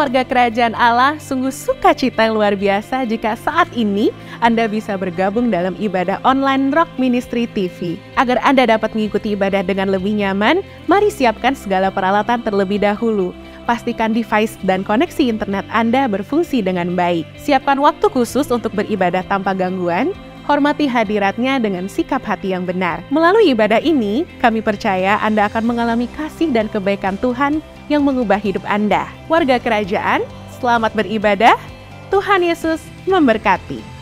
warga kerajaan Allah, sungguh sukacita yang luar biasa jika saat ini Anda bisa bergabung dalam ibadah online Rock Ministry TV. Agar Anda dapat mengikuti ibadah dengan lebih nyaman, mari siapkan segala peralatan terlebih dahulu. Pastikan device dan koneksi internet Anda berfungsi dengan baik. Siapkan waktu khusus untuk beribadah tanpa gangguan. Hormati hadiratnya dengan sikap hati yang benar. Melalui ibadah ini, kami percaya Anda akan mengalami kasih dan kebaikan Tuhan yang mengubah hidup Anda. Warga kerajaan, selamat beribadah. Tuhan Yesus memberkati.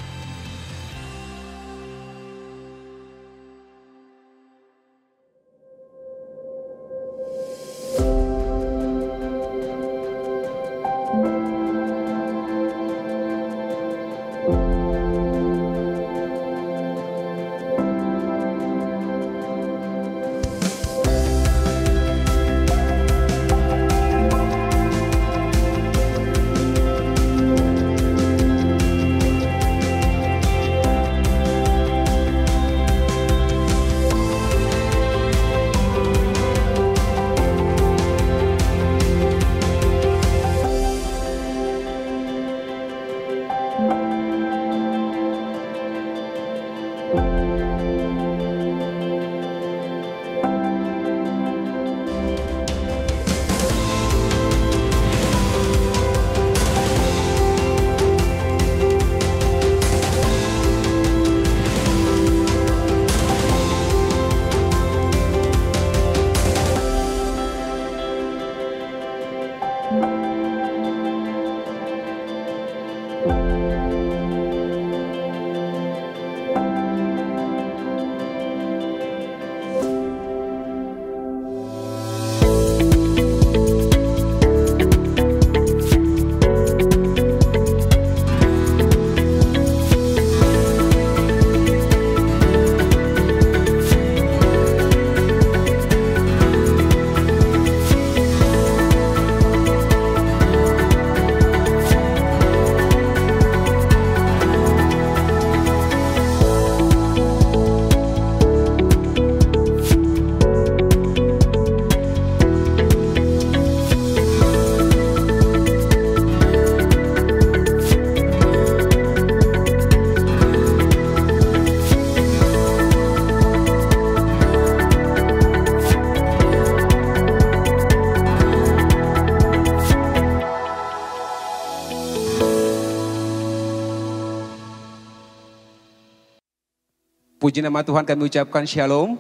Puji nama Tuhan, kami ucapkan shalom.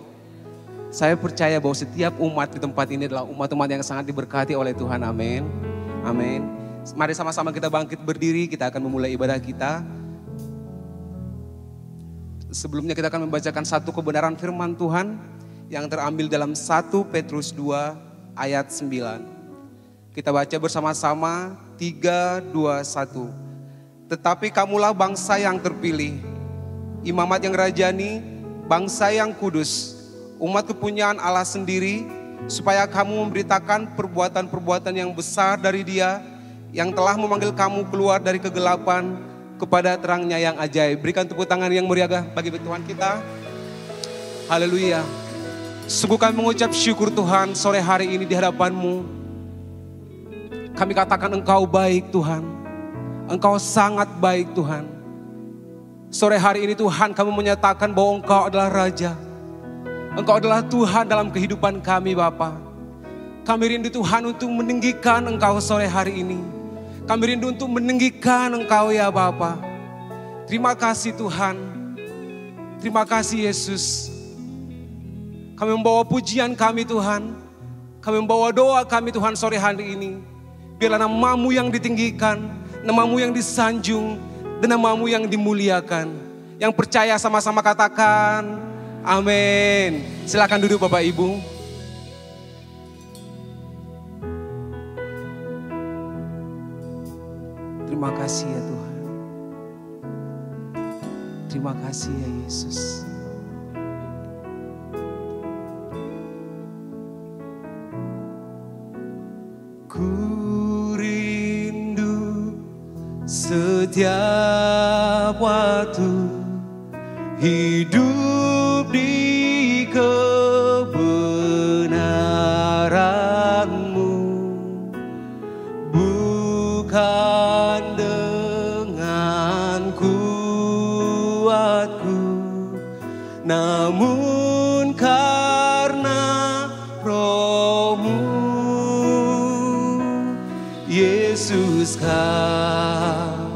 Saya percaya bahwa setiap umat di tempat ini adalah umat-umat yang sangat diberkati oleh Tuhan. Amin. Amin. Mari sama-sama kita bangkit berdiri, kita akan memulai ibadah kita. Sebelumnya kita akan membacakan satu kebenaran firman Tuhan yang terambil dalam 1 Petrus 2 ayat 9. Kita baca bersama-sama 3, 2, 1. Tetapi kamulah bangsa yang terpilih, imamat yang rajani, bangsa yang kudus, umat kepunyaan Allah sendiri, supaya kamu memberitakan perbuatan-perbuatan yang besar dari Dia yang telah memanggil kamu keluar dari kegelapan kepada terangnya yang ajaib. Berikan tepuk tangan yang meriah bagi Tuhan kita. Haleluya. Sungguh kami mengucap syukur Tuhan sore hari ini di hadapan-Mu. Kami katakan Engkau baik Tuhan. Engkau sangat baik Tuhan. Sore hari ini Tuhan, kami menyatakan bahwa Engkau adalah Raja. Engkau adalah Tuhan dalam kehidupan kami Bapa. Kami rindu Tuhan untuk meninggikan Engkau sore hari ini. Kami rindu untuk meninggikan Engkau ya Bapa. Terima kasih Tuhan. Terima kasih Yesus. Kami membawa pujian kami Tuhan. Kami membawa doa kami Tuhan sore hari ini. Biarlah nama-Mu yang ditinggikan, nama-Mu yang disanjung, dan nama-Mu yang dimuliakan. Yang percaya sama-sama katakan, amin. Silakan duduk Bapak Ibu. Terima kasih ya Tuhan. Terima kasih ya Yesus. Ku rindu setiap waktu hidup di kebenaran-Mu, bukan Yesus Kau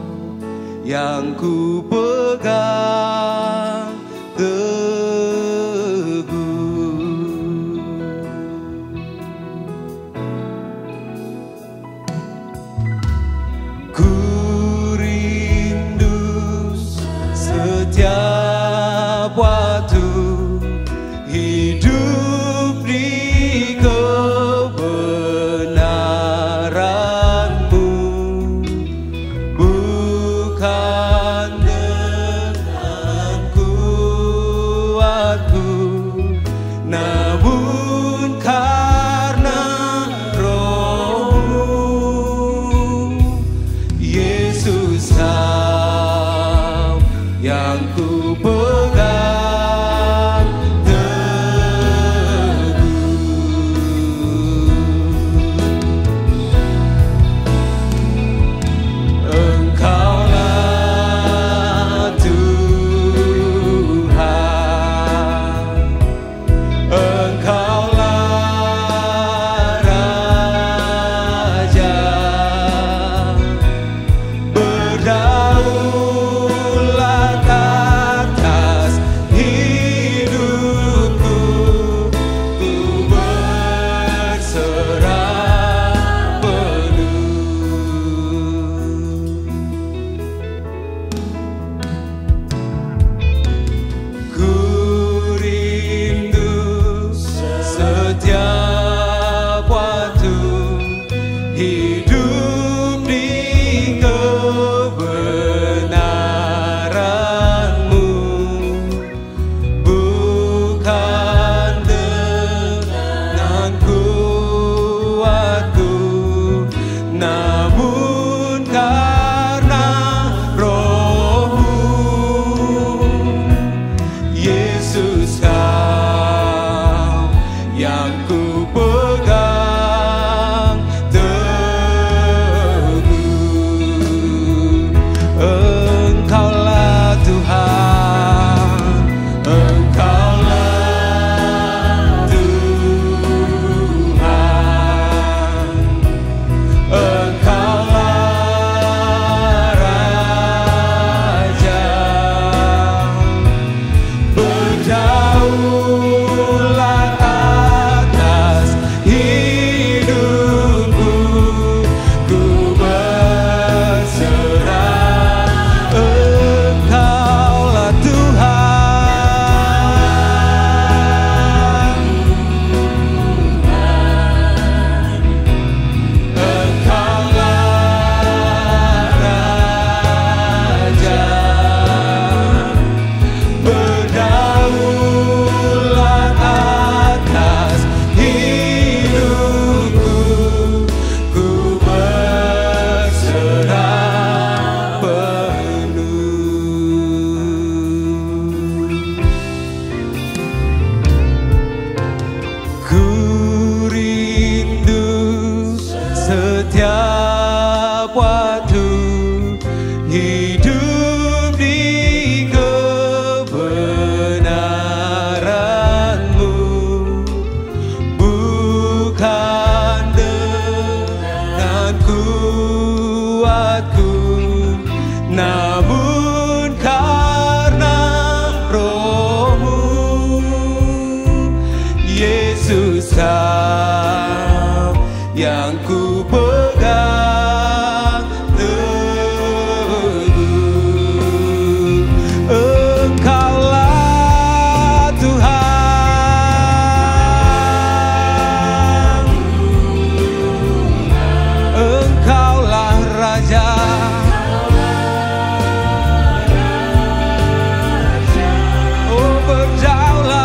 yang ku pegang teguh. Ku rindu setiap waktu hidup di kebenaran-Mu, bukan dengan kuatku, namun karena Roh-Mu. Yesus Kau yang ku pegang teguh. Engkaulah Tuhan, Engkaulah Raja, berdaulat atas hidupku, ku berserah penuh. Ku rindu setiap waktu hidup di kebenaran-Mu, bukan dengan kuatku, namun karena Roh-Mu. Yesus Kau yang ku pegang teguh. Engkaulah Tuhan, Engkaulah Tuhan, Engkaulah Raja, berdaulat atas hidupku, ku berserah. Engkaulah Tuhan, Engkaulah Raja, berdaulat atas hidupku, ku berserah penuh. Ku rindu setiap waktu hidup di kebenaran-Mu, bukan dengan kuatku, namun karena Roh-Mu. Yesus Kau yang ku pegang teguh. Engkaulah Tuhan, Engkaulah Raja, oh berdaulat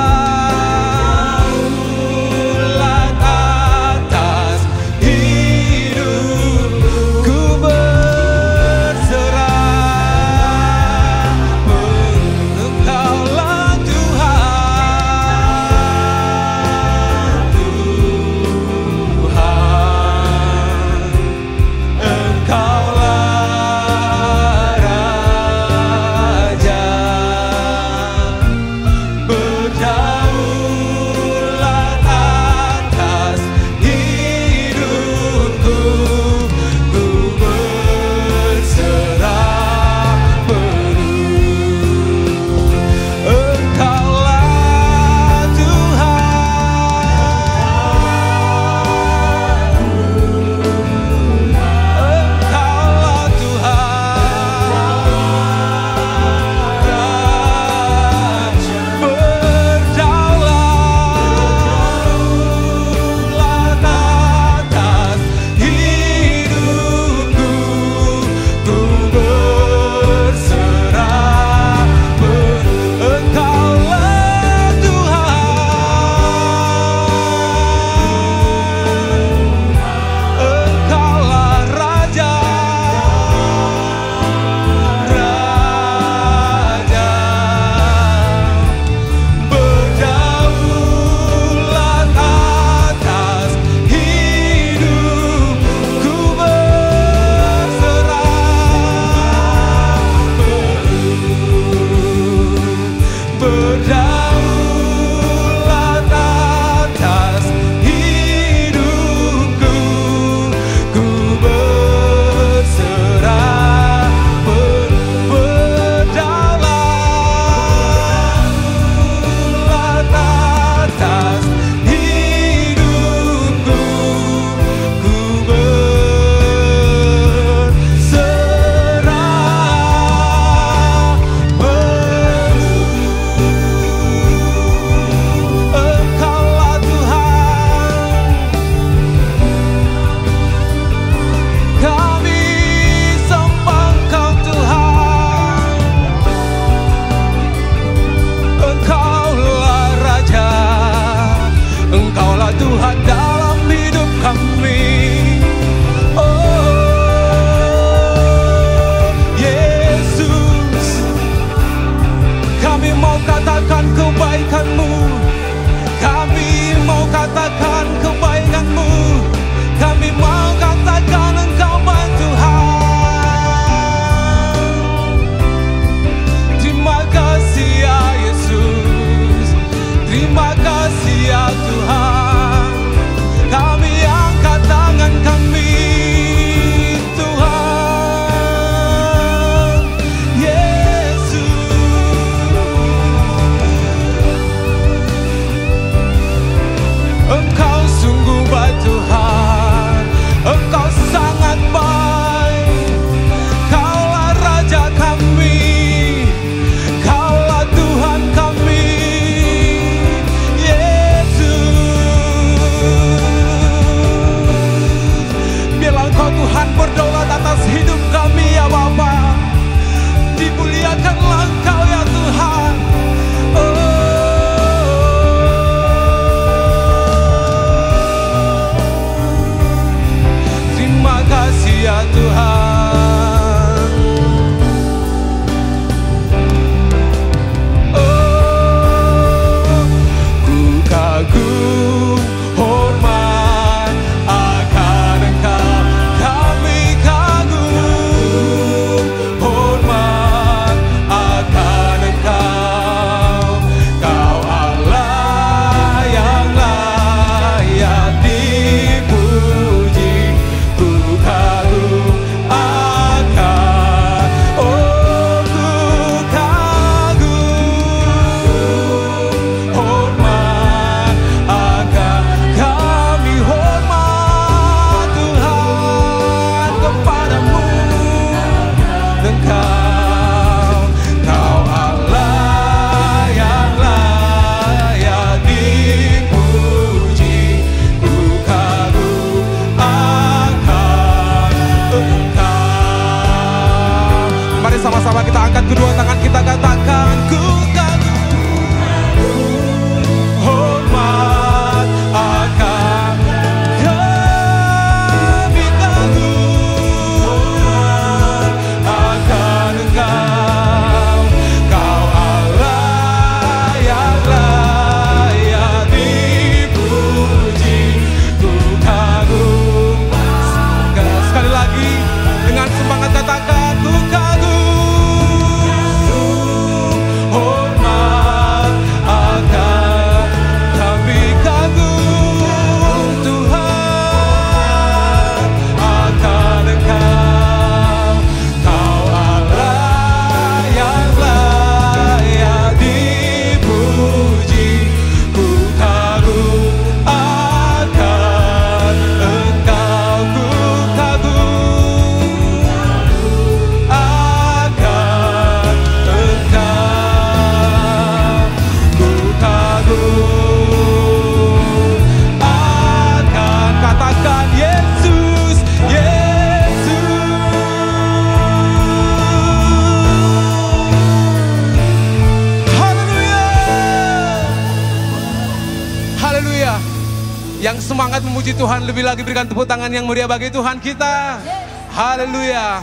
Yang semangat memuji Tuhan, lebih lagi berikan tepuk tangan yang meriah bagi Tuhan kita. Haleluya.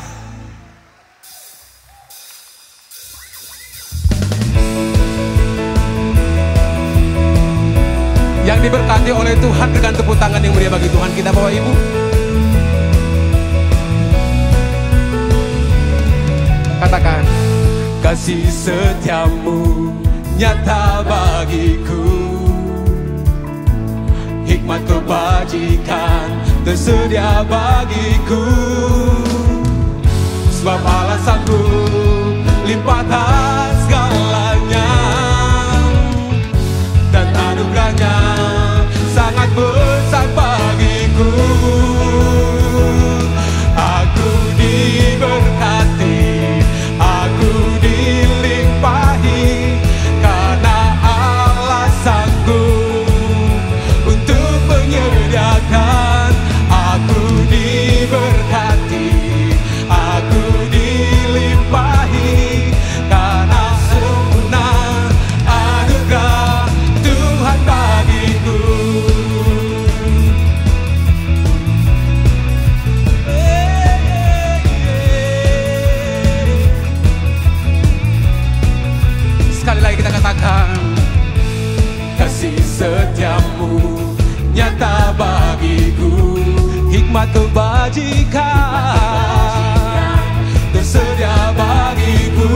Yang diberkati oleh Tuhan, berikan tepuk tangan yang meriah bagi Tuhan kita, Bapak Ibu. Katakan, kasih setiamu nyata bagiku, hikmat kebajikan tersedia bagiku. Sebab alasanku limpahkan segalanya, dan anugerahnya sangat besar bagiku. Aku diberkati, aku dilimpahi, karena Allah sanggup untuk menyediakan. Aku diberkati, aku dilimpahi, karena sempurna anugerah Tuhan bagiku. Sekali lagi kita katakan, kasih setiamu nyata bagiku, hikmat kebajikan tersedia bagiku.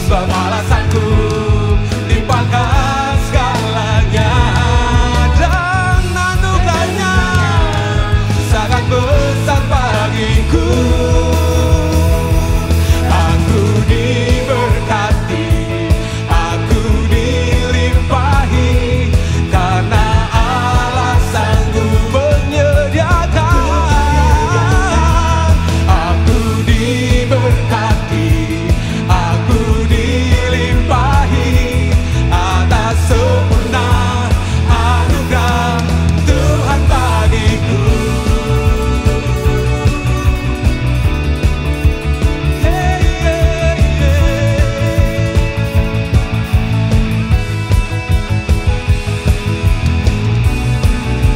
Sebab alasanku limpahkan segalanya, dan anugerahnya sangat besar bagiku. Aku diberkati, aku dilimpahi, karena Allah sanggup menyediakan. Aku diberkati, aku dilimpahi, atas sempurna anugerah Tuhan bagiku.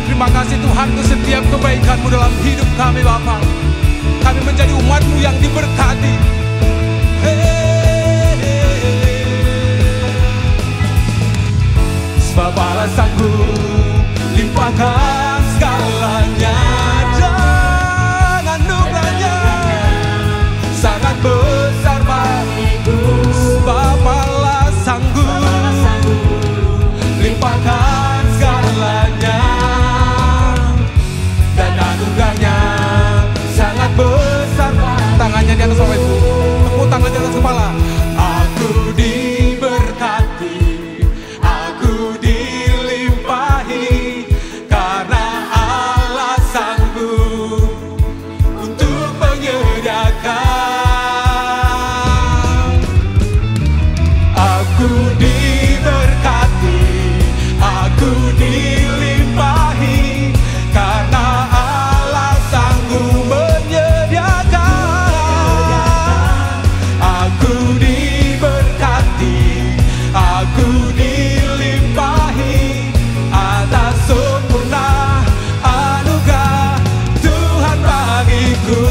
Terima kasih Tuhan untuk setiap kebaikan-Mu dalam hidup kami, Bapa. Kami menjadi umat-Mu yang diberkati. Sebab alasanku limpahkan segalanya, dan anugerahnya sangat besar bagiku. Sebab Allah sanggup limpahkan segalanya, dan anugerahnya sangat besar. Tangannya di atas Bapak Ibu, tepuk tangan di atas kepala. Aku diberkati, aku dilimpahi, karena Allah sanggup untuk menyediakan. Aku diberkati, aku dilimpahi, karena Allah sanggup menyediakan. Aku diberkati, aku dilimpahi, atas sempurna anugerah Tuhan bagiku.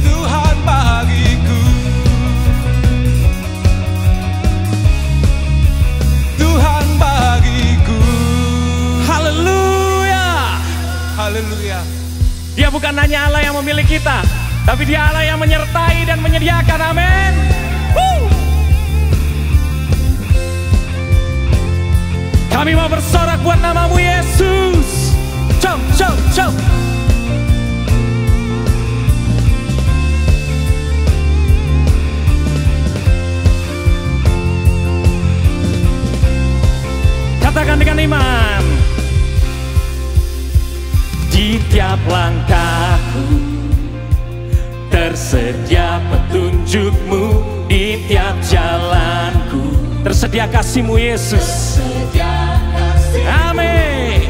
Tuhan bagiku, Tuhan bagiku. Haleluya. Haleluya. Dia bukan hanya Allah yang memilih kita, tapi Dia Allah yang menyertai dan menyediakan. Amin. Kami mau bersorak buat nama-Mu Yesus. Jom, jom, jom. Katakan dengan iman. Di tiap langkahku tersedia petunjuk-Mu, di tiap jalanku tersedia kasih-Mu Yesus. Amin.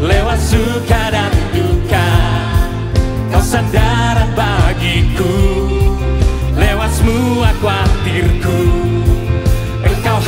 Lewat suka dan duka, Kau sandaran bagiku. Lewat semua khawatirku, Engkau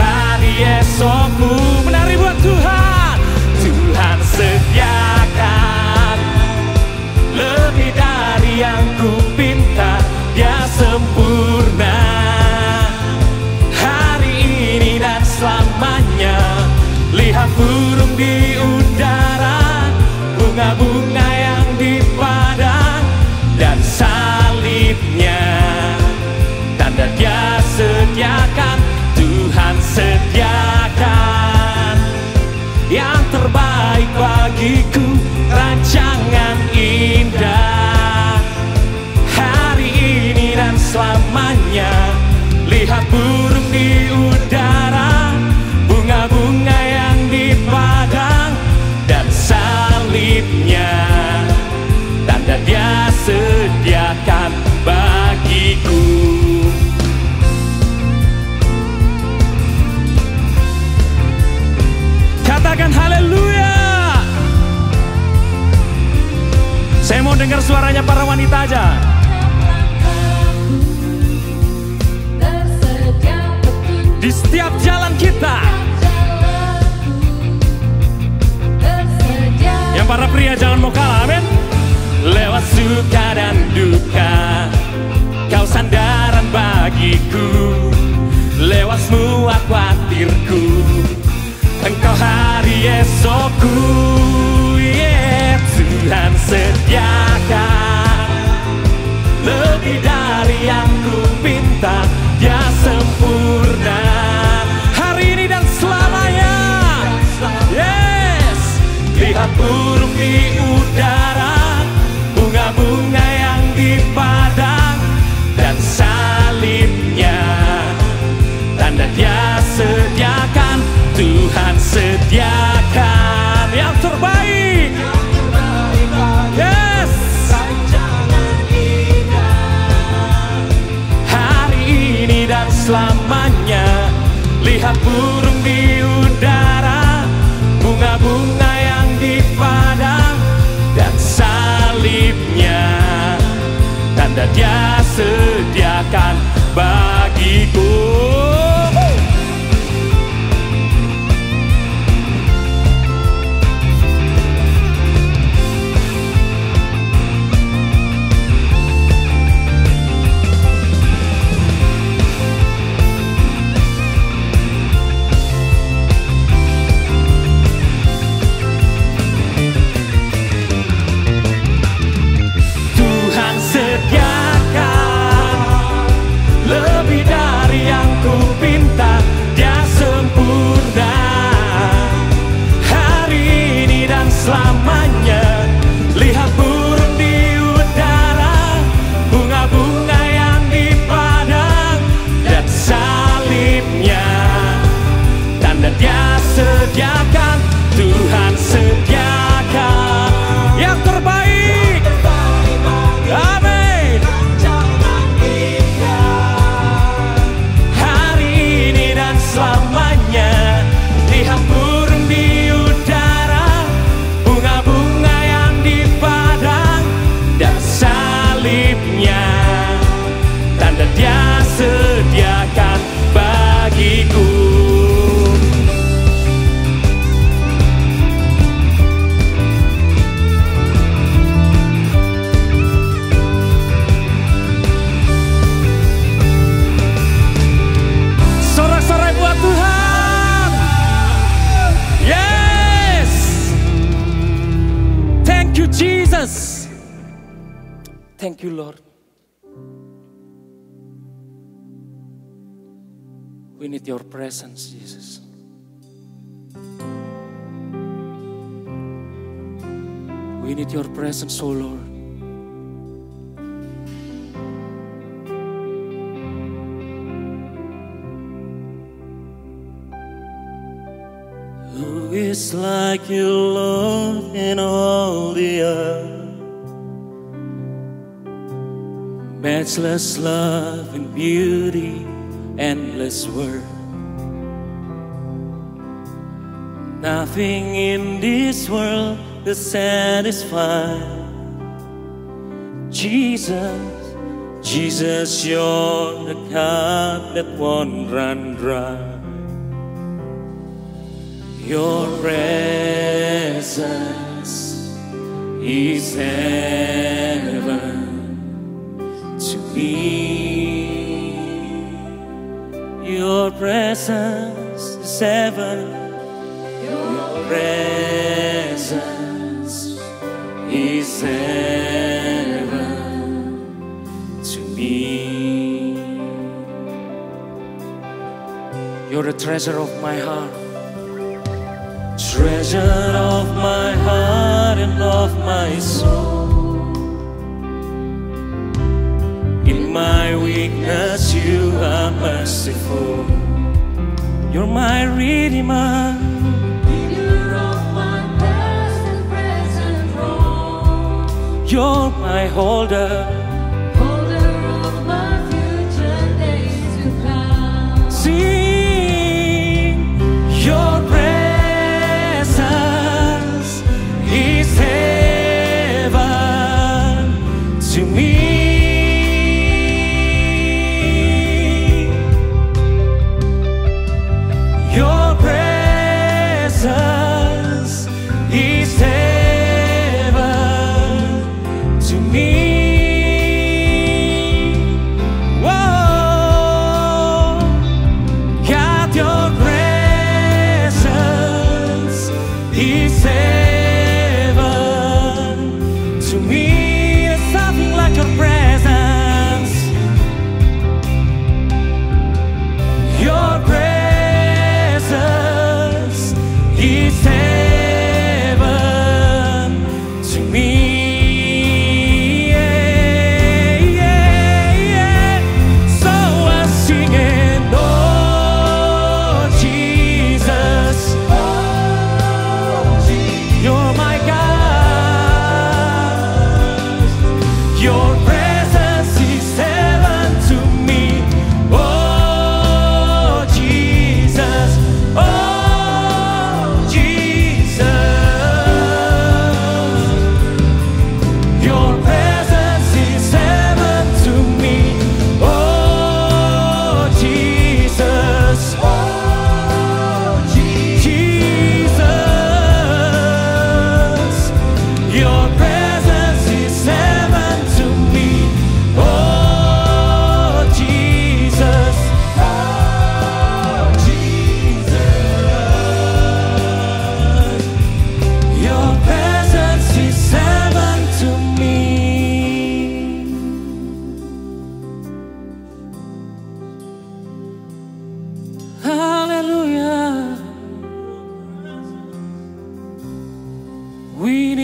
dengar suaranya para wanita aja. Di setiap jalan kita. Yang para pria jangan mau kalah, amin. Lewat suka dan duka, kau sandaran bagiku. Lewat semua khawatirku, engkau hari esokku. Yeah, Tuhan sediakan lebih dari yang ku minta, Dia sempurna hari ini dan selamanya. Yes, lihat burung di udara, bunga-bunga yang di padang, dan salibnya tanda Dia sediakan. Tuhan sediakan yang terbaik. Yes, hari ini dan selamanya. Lihat burung di udara, bunga-bunga yang di padang, dan salibnya tanda Dia sediakan bagiku. Selamanya, lihat burung di udara, bunga-bunga yang di padang, dan salibnya tanda Dia sediakan. Tuhan sediakan yang terbaik. Amin. Hari ini dan selamanya. Lihat burung di udara, bunga-bunga yang di padang, dan salibnya tanda Dia sediakan bagiku. Sorak-sorai buat Tuhan. Yes, thank you Jesus. Thank you Lord. We need your presence, Jesus. We need your presence, oh Lord. Who is like you, Lord, in all the earth? Matchless love and beauty, endless worth. Nothing in this world will satisfy. Jesus, Jesus, you're the cup that won't run dry. Your presence is heaven to me. Your presence is heaven. Your presence is heaven to me. You're the treasure of my heart. Treasure of my heart and of my soul. In my weakness you are merciful. You're my Redeemer. Leader of my past and present wrong. You're my holder. Holder of my future days to come. Sing your praise. Is heaven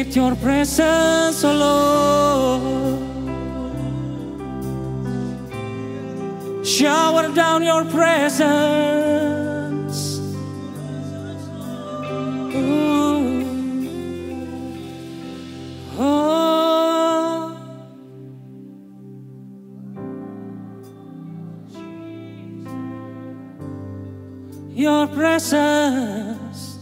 need your presence, oh Lord. Shower down your presence. Ooh. Oh. Your presence.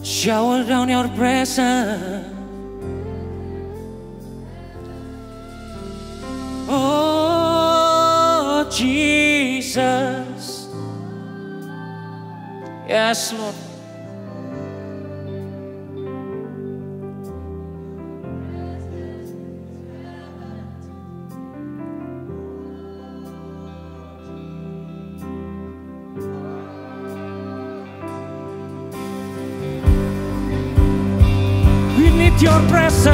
Shower down your presence. Oh, Jesus. Yes, Lord. Your presence,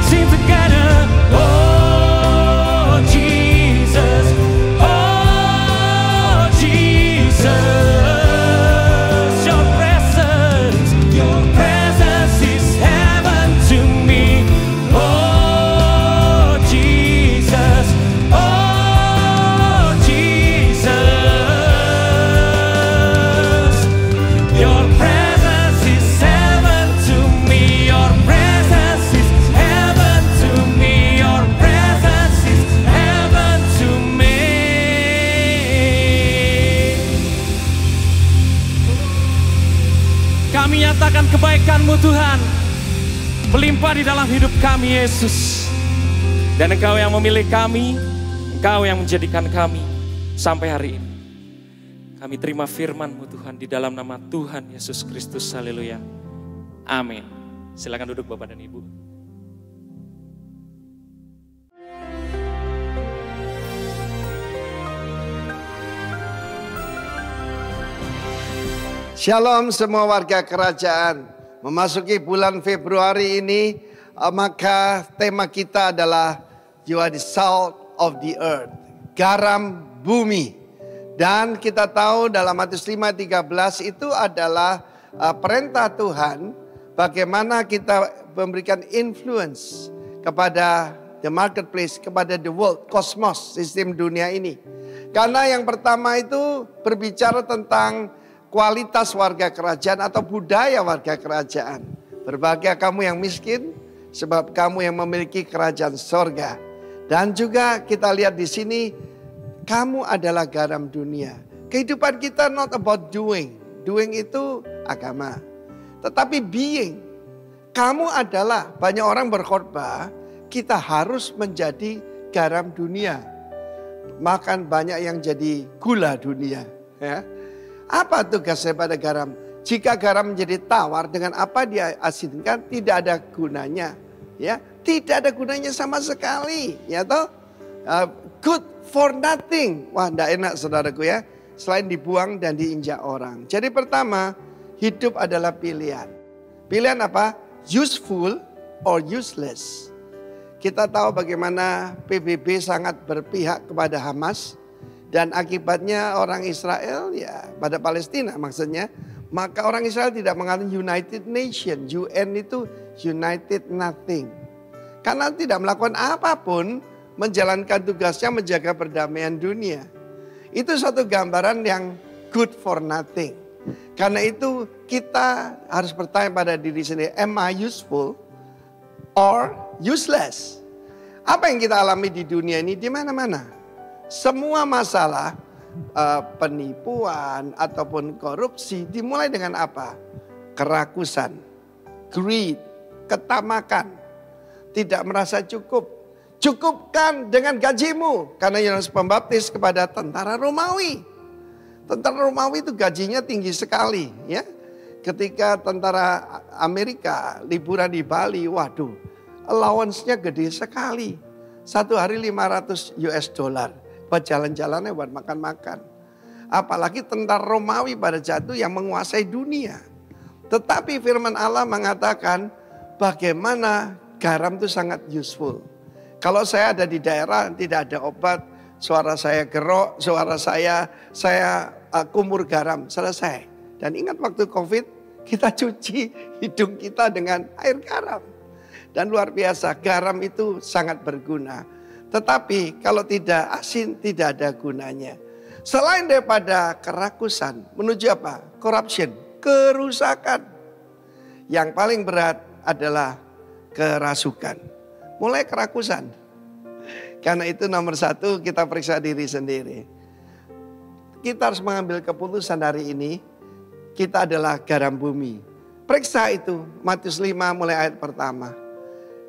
sing together. Oh Jesus, oh Jesus. Your presence is heaven to me. Oh Jesus, oh Jesus. Your presence is heaven to me, your presence is heaven to me, your presence is heaven to me. Kami nyatakan kebaikan-Mu Tuhan, melimpah di dalam hidup kami Yesus. Dan Engkau yang memilih kami, Engkau yang menjadikan kami sampai hari ini. Kami terima firman-Mu Tuhan di dalam nama Tuhan Yesus Kristus. Haleluya. Amin. Silakan duduk Bapak dan Ibu. Shalom semua warga kerajaan. Memasuki bulan Februari ini, maka tema kita adalah You are the salt of the earth. Garam bumi. Dan kita tahu dalam Matius 5:13 itu adalah perintah Tuhan. Bagaimana kita memberikan influence kepada the marketplace, kepada the world, kosmos, sistem dunia ini. Karena yang pertama itu berbicara tentang kualitas warga kerajaan atau budaya warga kerajaan. Berbahagia kamu yang miskin, sebab kamu yang memiliki kerajaan sorga. Dan juga kita lihat di sini, kamu adalah garam dunia. Kehidupan kita not about doing. Doing itu agama. Tetapi being. Kamu adalah, banyak orang berkhotbah, kita harus menjadi garam dunia. Makan banyak yang jadi gula dunia. Ya. Apa tugasnya pada garam? Jika garam menjadi tawar, dengan apa dia asinkan, tidak ada gunanya. Ya, tidak ada gunanya sama sekali. Ya toh? Good for nothing. Wah, tidak enak saudaraku ya. Selain dibuang dan diinjak orang. Jadi pertama, hidup adalah pilihan. Pilihan apa? Useful or useless. Kita tahu bagaimana PBB sangat berpihak kepada Hamas. Dan akibatnya orang Israel ya pada Palestina maksudnya. Maka orang Israel tidak mengatakan United Nation. UN itu United Nothing. Karena tidak melakukan apapun menjalankan tugasnya menjaga perdamaian dunia. Itu suatu gambaran yang good for nothing. Karena itu kita harus bertanya pada diri sendiri, am I useful or useless? Apa yang kita alami di dunia ini di mana-mana? Semua masalah penipuan ataupun korupsi dimulai dengan apa? Kerakusan, greed, ketamakan, tidak merasa cukup. Cukupkan dengan gajimu. Karena Yohanes Pembaptis kepada tentara Romawi. Tentara Romawi itu gajinya tinggi sekali. Ya, ketika tentara Amerika liburan di Bali, waduh, allowance-nya gede sekali. Satu hari $500 buat jalan-jalannya, buat makan-makan. Apalagi tentara Romawi pada jatuh yang menguasai dunia. Tetapi firman Allah mengatakan bagaimana garam itu sangat useful. Kalau saya ada di daerah tidak ada obat, suara saya gerok, suara saya kumur garam, selesai. Dan ingat waktu COVID, kita cuci hidung kita dengan air garam. Dan luar biasa, garam itu sangat berguna. Tetapi kalau tidak asin, tidak ada gunanya. Selain daripada kerakusan, menuju apa? Corruption, kerusakan. Yang paling berat adalah kerasukan. Mulai kerakusan. Karena itu nomor satu, kita periksa diri sendiri. Kita harus mengambil keputusan hari ini. Kita adalah garam bumi. Periksa itu, Matius 5 mulai ayat pertama.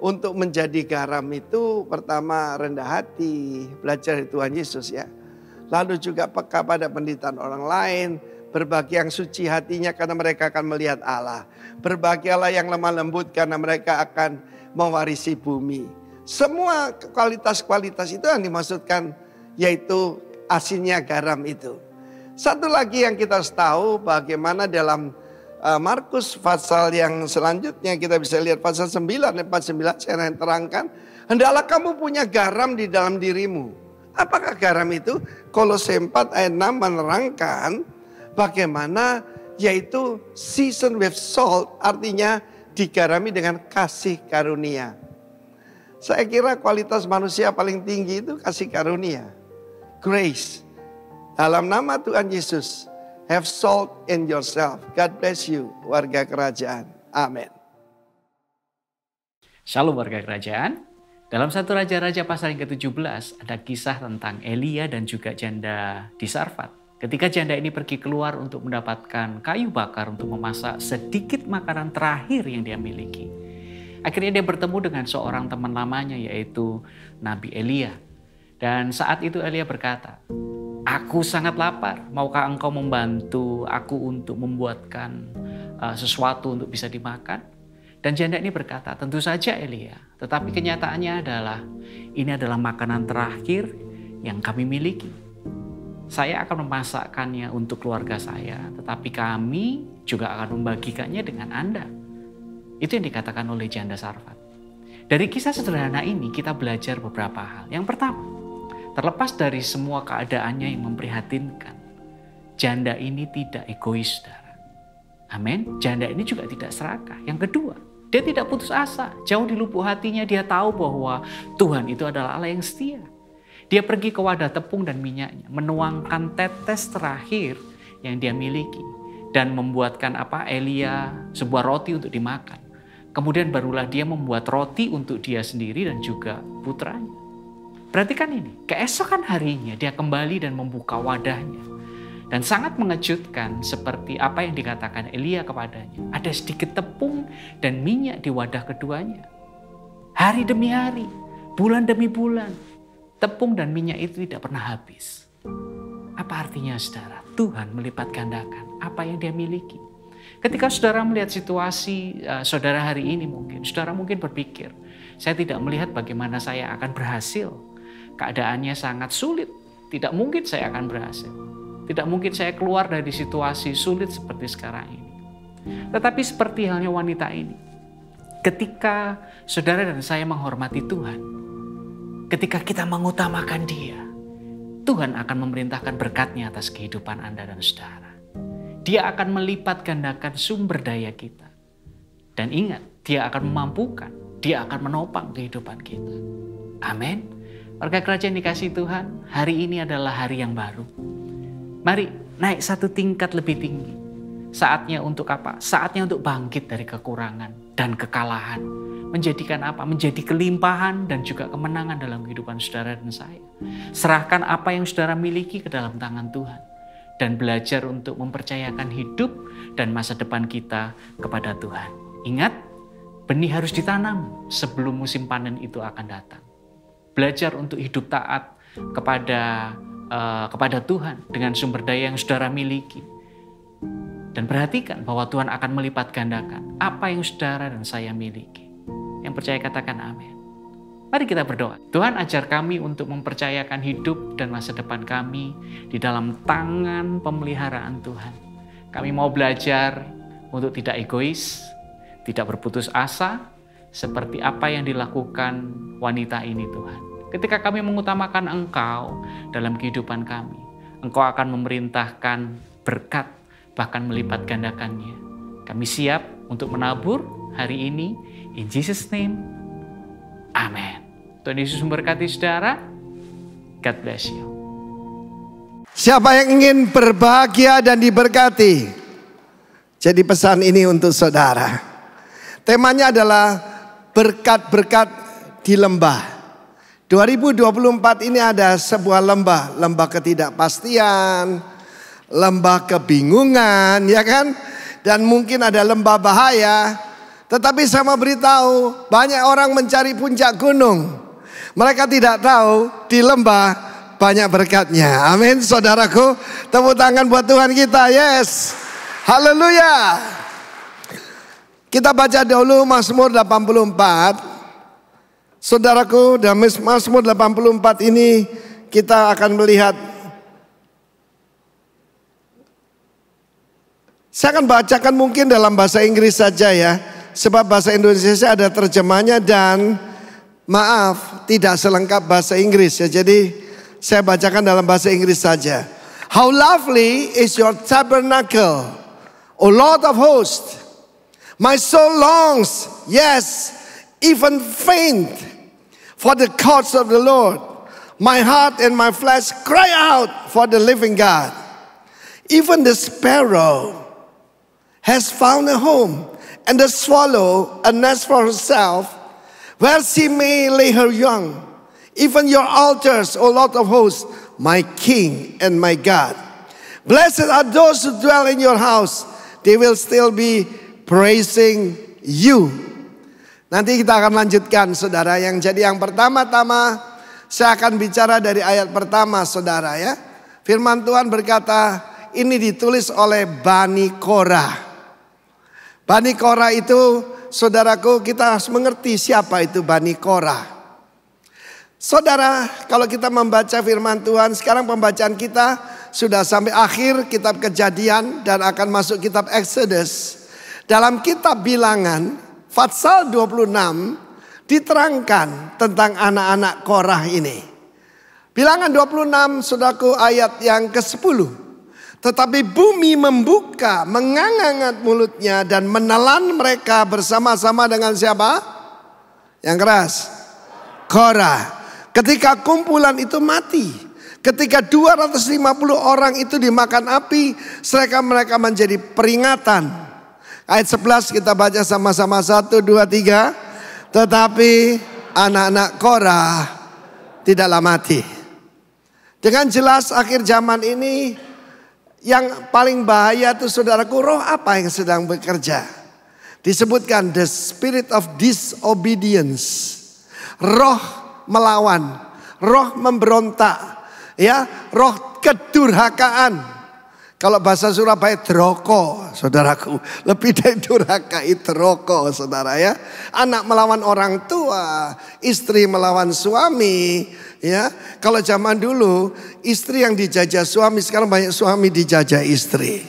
Untuk menjadi garam itu pertama rendah hati, belajar dari Tuhan Yesus ya. Lalu juga peka pada penderitaan orang lain, berbagi yang suci hatinya karena mereka akan melihat Allah. Berbahagialah yang lemah lembut karena mereka akan mewarisi bumi. Semua kualitas-kualitas itu yang dimaksudkan, yaitu asinnya garam itu. Satu lagi yang kita harus tahu, bagaimana dalam Markus pasal yang selanjutnya kita bisa lihat pasal 9 ayat 49, saya akan terangkan. Hendaklah kamu punya garam di dalam dirimu. Apakah garam itu? Kolose 4 ayat 6 menerangkan bagaimana, yaitu season with salt, artinya digarami dengan kasih karunia. Saya kira kualitas manusia paling tinggi itu kasih karunia, grace. Dalam nama Tuhan Yesus, have salt in yourself. God bless you, warga kerajaan. Amin. Shalom warga kerajaan. Dalam 1 Raja-Raja pasal yang ke-17 ada kisah tentang Elia dan juga janda di Sarfat. Ketika janda ini pergi keluar untuk mendapatkan kayu bakar untuk memasak sedikit makanan terakhir yang dia miliki. Akhirnya dia bertemu dengan seorang teman lamanya, yaitu Nabi Elia. Dan saat itu Elia berkata, "Aku sangat lapar, maukah engkau membantu aku untuk membuatkan sesuatu untuk bisa dimakan?" Dan janda ini berkata, "Tentu saja Elia, tetapi kenyataannya adalah ini adalah makanan terakhir yang kami miliki. Saya akan memasakkannya untuk keluarga saya, tetapi kami juga akan membagikannya dengan Anda." Itu yang dikatakan oleh janda Sarfat. Dari kisah sederhana ini kita belajar beberapa hal. Yang pertama, terlepas dari semua keadaannya yang memprihatinkan, janda ini tidak egois, saudara. Amin. Janda ini juga tidak serakah. Yang kedua, dia tidak putus asa. Jauh di lubuk hatinya dia tahu bahwa Tuhan itu adalah Allah yang setia. Dia pergi ke wadah tepung dan minyaknya, menuangkan tetes terakhir yang dia miliki, dan membuatkan Elia sebuah roti untuk dimakan. Kemudian barulah dia membuat roti untuk dia sendiri dan juga putranya. Perhatikan ini, keesokan harinya dia kembali dan membuka wadahnya. Dan sangat mengejutkan seperti apa yang dikatakan Elia kepadanya. Ada sedikit tepung dan minyak di wadah keduanya. Hari demi hari, bulan demi bulan, tepung dan minyak itu tidak pernah habis. Apa artinya, saudara? Tuhan melipat gandakan apa yang dia miliki. Ketika saudara melihat situasi saudara hari ini, saudara mungkin berpikir, saya tidak melihat bagaimana saya akan berhasil. Keadaannya sangat sulit, tidak mungkin saya akan berhasil. Tidak mungkin saya keluar dari situasi sulit seperti sekarang ini. Tetapi seperti halnya wanita ini, ketika saudara dan saya menghormati Tuhan, ketika kita mengutamakan Dia, Tuhan akan memerintahkan berkat-Nya atas kehidupan Anda dan saudara. Dia akan melipat gandakan sumber daya kita. Dan ingat, Dia akan memampukan, Dia akan menopang kehidupan kita. Amin. Warga kerajaan dikasihi Tuhan, hari ini adalah hari yang baru. Mari naik satu tingkat lebih tinggi. Saatnya untuk apa? Saatnya untuk bangkit dari kekurangan dan kekalahan. Menjadikan apa? Menjadi kelimpahan dan juga kemenangan dalam kehidupan saudara dan saya. Serahkan apa yang saudara miliki ke dalam tangan Tuhan. Dan belajar untuk mempercayakan hidup dan masa depan kita kepada Tuhan. Ingat, benih harus ditanam sebelum musim panen itu akan datang. Belajar untuk hidup taat kepada Tuhan dengan sumber daya yang saudara miliki. Dan perhatikan bahwa Tuhan akan melipat gandakan apa yang saudara dan saya miliki. Yang percaya katakan amin. Mari kita berdoa. Tuhan, ajar kami untuk mempercayakan hidup dan masa depan kami di dalam tangan pemeliharaan Tuhan. Kami mau belajar untuk tidak egois, tidak berputus asa, seperti apa yang dilakukan wanita ini Tuhan. Ketika kami mengutamakan Engkau dalam kehidupan kami, Engkau akan memerintahkan berkat, bahkan melipat gandakannya. Kami siap untuk menabur hari ini. In Jesus' name, amen. Tuhan Yesus memberkati saudara. God bless you. Siapa yang ingin berbahagia dan diberkati? Jadi pesan ini untuk saudara. Temanya adalah berkat-berkat di lembah. 2024 ini ada sebuah lembah. Lembah ketidakpastian, lembah kebingungan, ya kan? Dan mungkin ada lembah bahaya. Tetapi saya mau beritahu, banyak orang mencari puncak gunung. Mereka tidak tahu di lembah banyak berkatnya. Amin, saudaraku. Tepuk tangan buat Tuhan kita. Yes. Haleluya. Kita baca dulu Mazmur 84. Saudaraku, dalam Mazmur 84 ini kita akan melihat. Saya akan bacakan mungkin dalam bahasa Inggris saja ya. Sebab bahasa Indonesia ada terjemahnya dan maaf tidak selengkap bahasa Inggris ya. Jadi saya bacakan dalam bahasa Inggris saja. How lovely is your tabernacle, O Lord of hosts. My soul longs, yes, even faint for the courts of the Lord. My heart and my flesh cry out for the living God. Even the sparrow has found a home, and the swallow a nest for herself, where she may lay her young. Even your altars, O Lord of hosts, my King and my God. Blessed are those who dwell in your house. They will still be praising you. Nanti kita akan lanjutkan saudara. Yang jadi yang pertama-tama saya akan bicara dari ayat pertama saudara ya. Firman Tuhan berkata ini ditulis oleh Bani Korah. Bani Korah itu saudaraku kita harus mengerti siapa itu Bani Korah. Saudara kalau kita membaca firman Tuhan sekarang pembacaan kita sudah sampai akhir kitab Kejadian dan akan masuk kitab Exodus. Dalam kitab Bilangan pasal 26 diterangkan tentang anak-anak Korah ini. Bilangan 26 saudaraku ayat yang ke-10. Tetapi bumi membuka, mengangat mulutnya dan menelan mereka bersama-sama dengan siapa? Yang keras. Korah. Ketika kumpulan itu mati. Ketika 250 orang itu dimakan api. Mereka menjadi peringatan. Ayat 11 kita baca sama-sama 1, 2, 3. Tetapi anak-anak Korah tidaklah mati. Dengan jelas akhir zaman ini. Yang paling bahaya itu saudaraku roh apa yang sedang bekerja. Disebutkan the spirit of disobedience. Roh melawan. Roh memberontak. Ya, roh kedurhakaan. Kalau bahasa Surabaya droko saudaraku. Lebih dari durhaka itu droko saudara ya. Anak melawan orang tua. Istri melawan suami. Ya, kalau zaman dulu istri yang dijajah suami, sekarang banyak suami dijajah istri.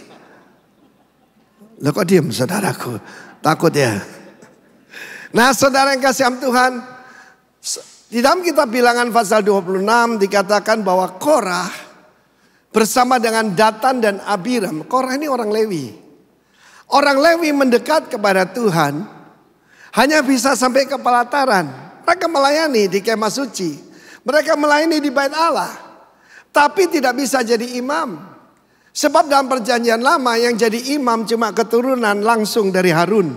Loh kok diam saudaraku? Takut ya? Nah saudara yang kasih Tuhan, di dalam kitab Bilangan pasal 26 dikatakan bahwa Korah bersama dengan Datan dan Abiram. Korah ini orang Lewi. Orang Lewi mendekat kepada Tuhan hanya bisa sampai ke pelataran. Mereka melayani di kemah suci. Mereka melayani di bait Allah. Tapi tidak bisa jadi imam. Sebab dalam perjanjian lama yang jadi imam cuma keturunan langsung dari Harun.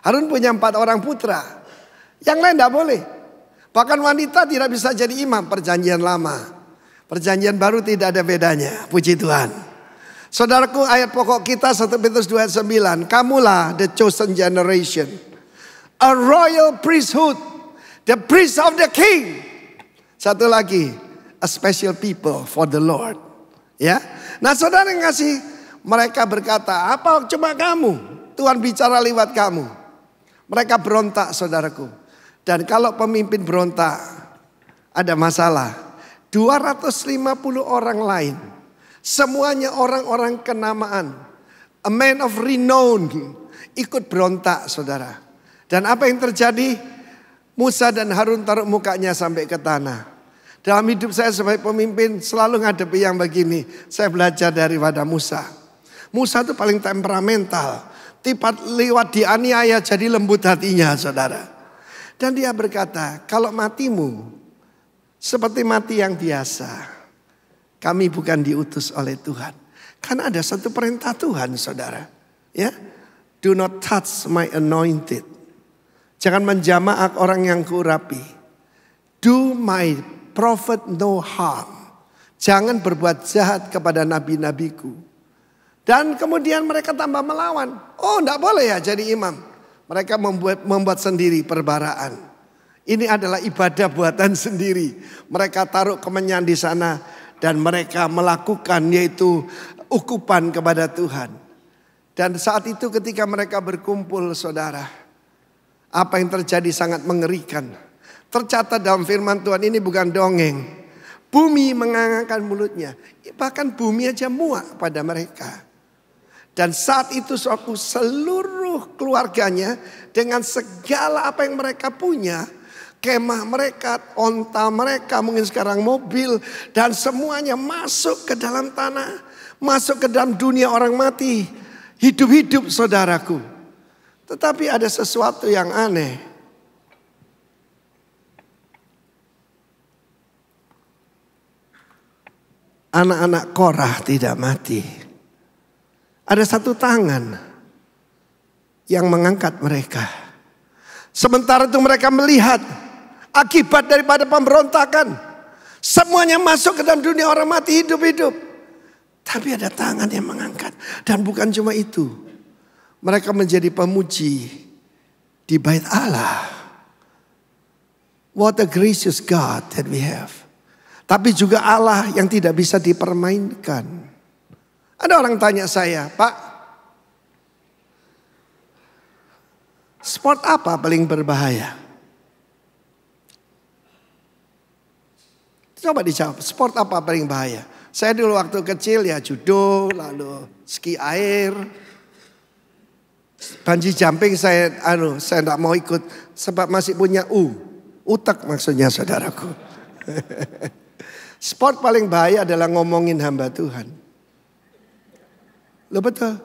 Harun punya 4 orang putra. Yang lain tidak boleh. Bahkan wanita tidak bisa jadi imam perjanjian lama. Perjanjian baru tidak ada bedanya. Puji Tuhan. Saudaraku ayat pokok kita 1 Petrus 2 ayat 9. Kamulah the chosen generation. A royal priesthood. The priest of the king. Satu lagi, a special people for the Lord. Ya, nah saudara yang kasih, mereka berkata, apa cuma kamu? Tuhan bicara lewat kamu. Mereka berontak saudaraku. Dan kalau pemimpin berontak, ada masalah. 250 orang lain, semuanya orang-orang kenamaan, a man of renown, ikut berontak saudara. Dan apa yang terjadi? Musa dan Harun taruh mukanya sampai ke tanah. Dalam hidup saya sebagai pemimpin selalu ngadepi yang begini. Saya belajar daripada Musa. Musa itu paling temperamental. Lewat dianiaya jadi lembut hatinya, saudara. Dan dia berkata, kalau matimu seperti mati yang biasa, kami bukan diutus oleh Tuhan. Karena ada satu perintah Tuhan, saudara. Ya, do not touch my anointed. Jangan menjamah orang yang kuurapi. Do my prophet no harm. Jangan berbuat jahat kepada nabi-nabiku. Dan kemudian mereka tambah melawan. Oh, enggak boleh ya jadi imam. Mereka membuat sendiri perbaraan. Ini adalah ibadah buatan sendiri. Mereka taruh kemenyan di sana dan mereka melakukan yaitu ukupan kepada Tuhan. Dan saat itu ketika mereka berkumpul, saudara, apa yang terjadi sangat mengerikan. Tercatat dalam firman Tuhan ini bukan dongeng. Bumi mengangangkan mulutnya. Bahkan bumi aja muak pada mereka. Dan saat itu suatu seluruh keluarganya dengan segala apa yang mereka punya. Kemah mereka, onta mereka, mungkin sekarang mobil. Dan semuanya masuk ke dalam tanah. Masuk ke dalam dunia orang mati. Hidup-hidup saudaraku. Tetapi ada sesuatu yang aneh. Anak-anak Korah tidak mati. Ada satu tangan yang mengangkat mereka. Sementara itu mereka melihat akibat daripada pemberontakan. Semuanya masuk ke dalam dunia orang mati hidup-hidup. Tapi ada tangan yang mengangkat. Dan bukan cuma itu. Mereka menjadi pemuji di bait Allah. What a gracious God that we have. Tapi juga Allah yang tidak bisa dipermainkan. Ada orang tanya saya, Pak, sport apa paling berbahaya? Coba dijawab, sport apa paling bahaya? Saya dulu waktu kecil ya judo, lalu ski air. Bungee jumping saya tidak mau ikut sebab masih punya utak maksudnya saudaraku. Sport paling bahaya adalah ngomongin hamba Tuhan. Loh betul.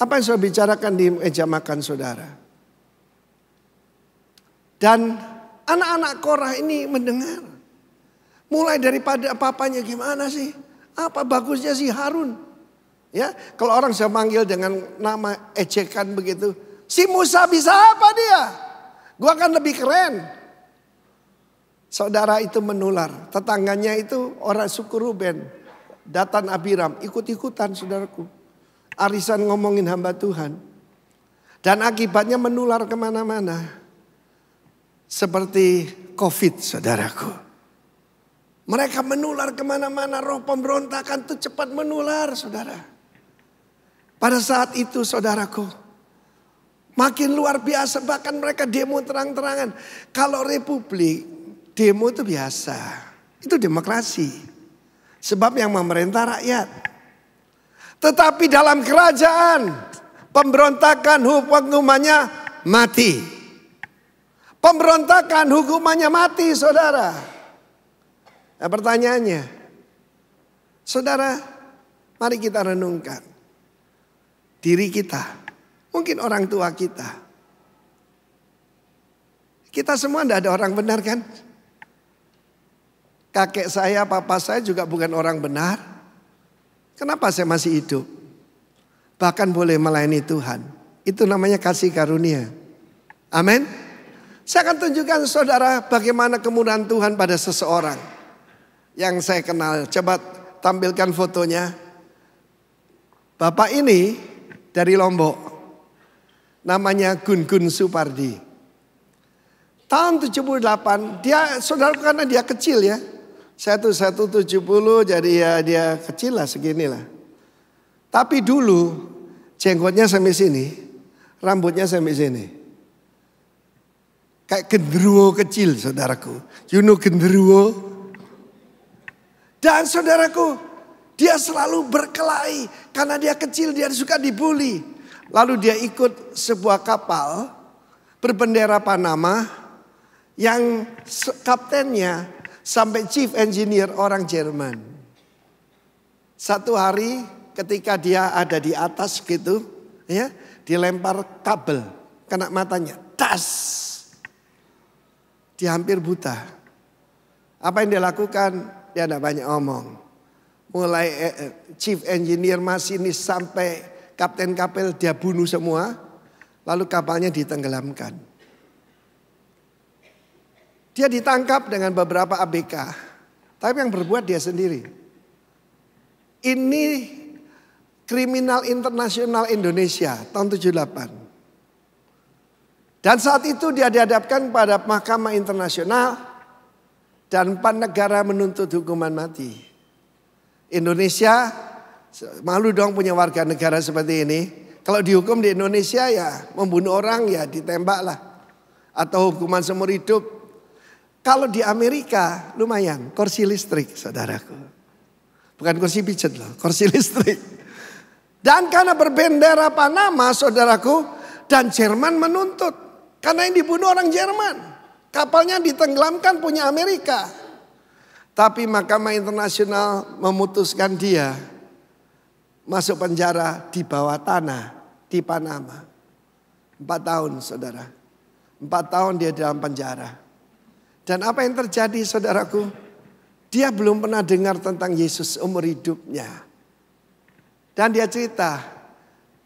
Apa yang saya bicarakan di meja makan saudara? Dan anak-anak Korah ini mendengar. Mulai daripada apa-apanya gimana sih? Apa bagusnya si Harun? Ya, kalau orang saya manggil dengan nama ejekan begitu, si Musa bisa apa dia? Gua akan lebih keren. Saudara itu menular. Tetangganya itu orang suku Ruben, Datan Abiram, ikut-ikutan saudaraku. Arisan ngomongin hamba Tuhan. Dan akibatnya menular kemana-mana. Seperti COVID saudaraku. Mereka menular kemana-mana, roh pemberontakan itu cepat menular saudara. Pada saat itu saudaraku, makin luar biasa, bahkan mereka demo terang-terangan. Kalau republik, demo itu biasa, itu demokrasi. Sebab yang memerintah rakyat. Tetapi dalam kerajaan, pemberontakan hukumannya mati. Pemberontakan hukumannya mati saudara. Nah pertanyaannya, saudara, mari kita renungkan. Diri kita, mungkin orang tua kita. Kita semua tidak ada orang benar kan? Kakek saya, papa saya juga bukan orang benar. Kenapa saya masih hidup? Bahkan boleh melayani Tuhan. Itu namanya kasih karunia. Amin. Saya akan tunjukkan saudara bagaimana kemurahan Tuhan pada seseorang yang saya kenal. Coba tampilkan fotonya. Bapak ini dari Lombok. Namanya Gun Supardi. Tahun 78, dia saudara karena dia kecil ya. Saya tuh 170 jadi ya dia kecil lah segini lah. Tapi dulu jenggotnya sampai sini, rambutnya sampai sini. Kayak genderuwo kecil saudaraku. You know genderuwo? Dan saudaraku, dia selalu berkelahi karena dia kecil, dia suka dibully. Lalu dia ikut sebuah kapal berbendera Panama yang kaptennya sampai chief engineer orang Jerman. Satu hari ketika dia ada di atas gitu, ya, dilempar kabel, kena matanya, tas. Dia hampir buta. Apa yang dia lakukan? Dia tidak banyak omong. Mulai chief engineer, masinis sampai kapten kapal dia bunuh semua. Lalu kapalnya ditenggelamkan. Dia ditangkap dengan beberapa ABK. Tapi yang berbuat dia sendiri. Ini kriminal internasional Indonesia tahun 78. Dan saat itu dia dihadapkan pada Mahkamah Internasional. Dan 4 negara menuntut hukuman mati. Indonesia malu dong punya warga negara seperti ini. Kalau dihukum di Indonesia ya membunuh orang ya ditembak lah. Atau hukuman seumur hidup. Kalau di Amerika lumayan kursi listrik saudaraku. Bukan kursi pijet loh, kursi listrik. Dan karena berbendera Panama saudaraku. Dan Jerman menuntut. Karena yang dibunuh orang Jerman. Kapalnya ditenggelamkan punya Amerika. Tapi Mahkamah Internasional memutuskan dia masuk penjara di bawah tanah di Panama. 4 tahun saudara. 4 tahun dia dalam penjara. Dan apa yang terjadi saudaraku? Dia belum pernah dengar tentang Yesus umur hidupnya. Dan dia cerita.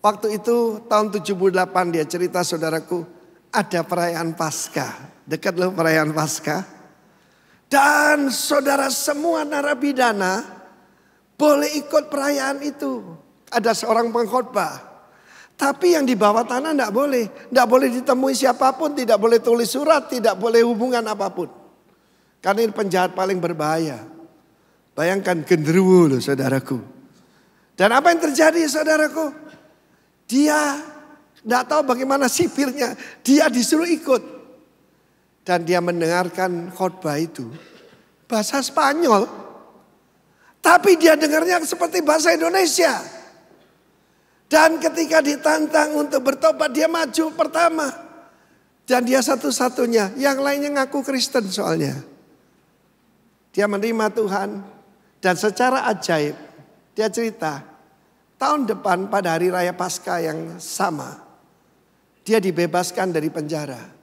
Waktu itu tahun 78 dia cerita saudaraku. Ada perayaan Paskah. Dekat loh perayaan Paskah. Dan saudara semua narapidana boleh ikut perayaan itu. Ada seorang pengkhotbah. Tapi yang di bawah tanah tidak boleh. Tidak boleh ditemui siapapun. Tidak boleh tulis surat. Tidak boleh hubungan apapun. Karena ini penjahat paling berbahaya. Bayangkan genderuwo loh saudaraku. Dan apa yang terjadi saudaraku? Dia tidak tahu bagaimana sipirnya. Dia disuruh ikut. Dan dia mendengarkan khotbah itu. Bahasa Spanyol. Tapi dia dengarnya seperti bahasa Indonesia. Dan ketika ditantang untuk bertobat dia maju pertama. Dan dia satu-satunya. Yang lainnya ngaku Kristen soalnya. Dia menerima Tuhan. Dan secara ajaib dia cerita. Tahun depan pada hari raya Paskah yang sama. Dia dibebaskan dari penjara.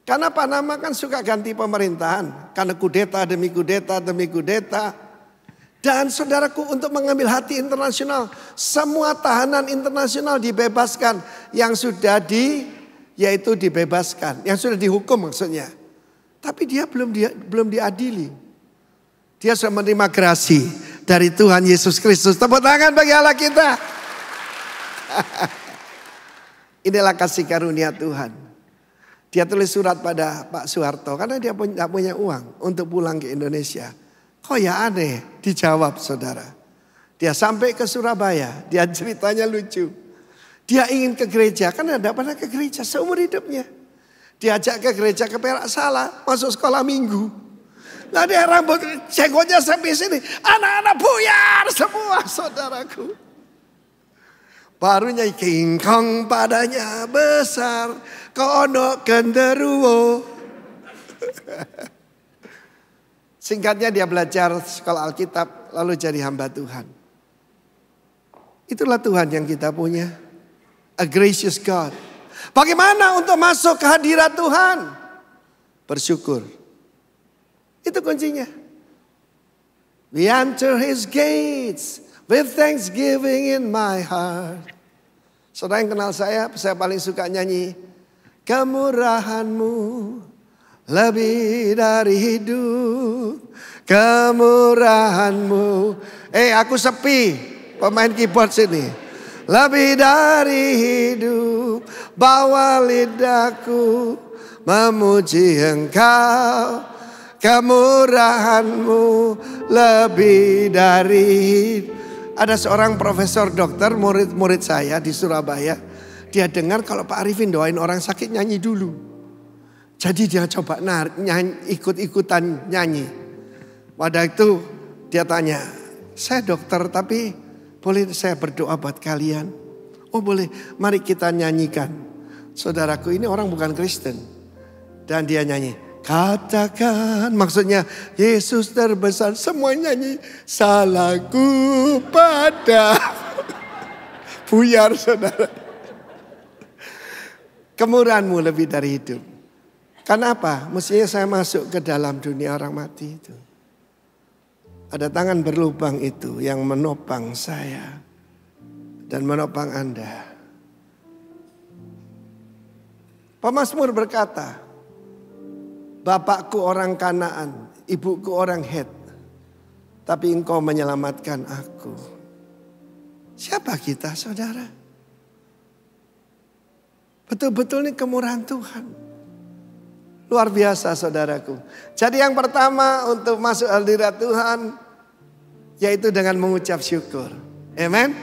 Karena Panama kan suka ganti pemerintahan. Karena kudeta demi kudeta demi kudeta. Dan saudaraku untuk mengambil hati internasional. Semua tahanan internasional dibebaskan. Yang sudah yaitu dibebaskan. Yang sudah dihukum maksudnya. Tapi dia belum diadili. Dia sudah menerima grasi dari Tuhan Yesus Kristus. Tepuk tangan bagi Allah kita. Inilah kasih karunia Tuhan. Dia tulis surat pada Pak Soeharto. Karena dia tidak punya uang untuk pulang ke Indonesia. Kok ya aneh, dijawab saudara. Dia sampai ke Surabaya, dia ceritanya lucu. Dia ingin ke gereja, karena tidak pernah ke gereja seumur hidupnya. Diajak ke gereja ke Perak salah, masuk sekolah minggu. Nah dia rambut jenggotnya sampai sini, anak-anak buyar semua saudaraku. Barunya kingkong padanya besar, kono genderuwo. Singkatnya dia belajar sekolah Alkitab lalu jadi hamba Tuhan. Itulah Tuhan yang kita punya. A gracious God. Bagaimana untuk masuk ke hadirat Tuhan? Bersyukur. Itu kuncinya. We enter his gates with thanksgiving in my heart. Saudara yang kenal saya paling suka nyanyi. Kemurahanmu lebih dari hidup, kemurahanmu. Aku sepi, pemain keyboard sini. Lebih dari hidup, bawa lidahku memuji engkau. Kemurahanmu lebih dari hidup. Ada seorang profesor dokter, murid-murid saya di Surabaya. Dia dengar kalau Pak Arifin doain orang sakit nyanyi dulu. Jadi dia coba ikut-ikutan nyanyi. Pada itu dia tanya, saya dokter tapi boleh saya berdoa buat kalian? Oh boleh, mari kita nyanyikan. Saudaraku, ini orang bukan Kristen. Dan dia nyanyi, katakan, maksudnya Yesus terbesar. Semua nyanyi, salahku pada. Buyar saudara. Kemurahanmu lebih dari hidup. Kenapa? Mestinya saya masuk ke dalam dunia orang mati itu. Ada tangan berlubang itu yang menopang saya. Dan menopang Anda. Pemazmur berkata, Bapakku orang Kanaan, ibuku orang Het, tapi engkau menyelamatkan aku. Siapa kita, saudara? Betul-betul ini kemurahan Tuhan. Luar biasa, saudaraku. Jadi yang pertama untuk masuk hadirat Tuhan, yaitu dengan mengucap syukur. Amen.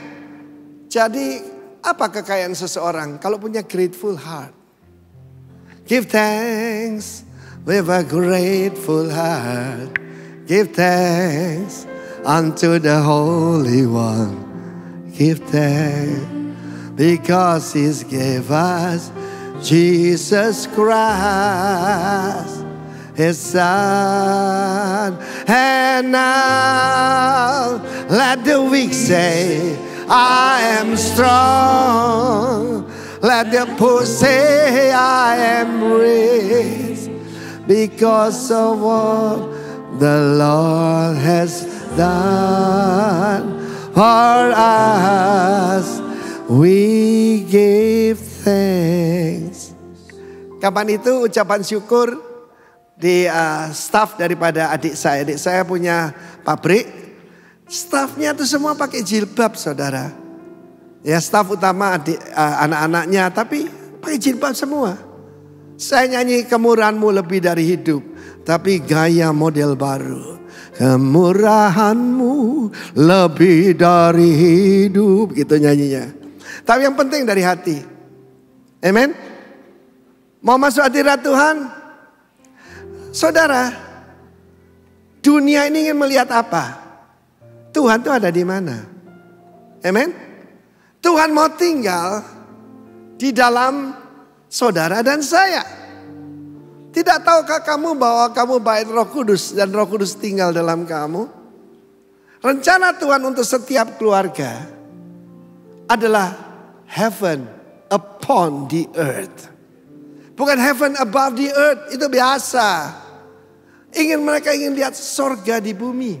Jadi apa kekayaan seseorang kalau punya grateful heart? Give thanks. With a grateful heart, give thanks unto the Holy One. Give thanks because He's gave us Jesus Christ, His Son. And now let the weak say, I am strong. Let the poor say, I am rich. Because of what the Lord has done for us, we give thanks. Kapan itu ucapan syukur di staff daripada adik saya. Adik saya punya pabrik. Staffnya itu semua pakai jilbab, saudara. Ya, staff utama anak-anaknya, tapi pakai jilbab semua. Saya nyanyi kemurahanmu lebih dari hidup, tapi gaya model baru. Kemurahanmu lebih dari hidup, gitu nyanyinya. Tapi yang penting dari hati. Amen. Mau masuk hadirat Tuhan? Saudara, dunia ini ingin melihat apa? Tuhan itu ada di mana? Amen. Tuhan mau tinggal di dalam saudara dan saya. Tidak tahukah kamu bahwa kamu bait Roh Kudus dan Roh Kudus tinggal dalam kamu? Rencana Tuhan untuk setiap keluarga adalah heaven upon the earth. Bukan heaven above the earth, itu biasa. Mereka ingin lihat sorga di bumi.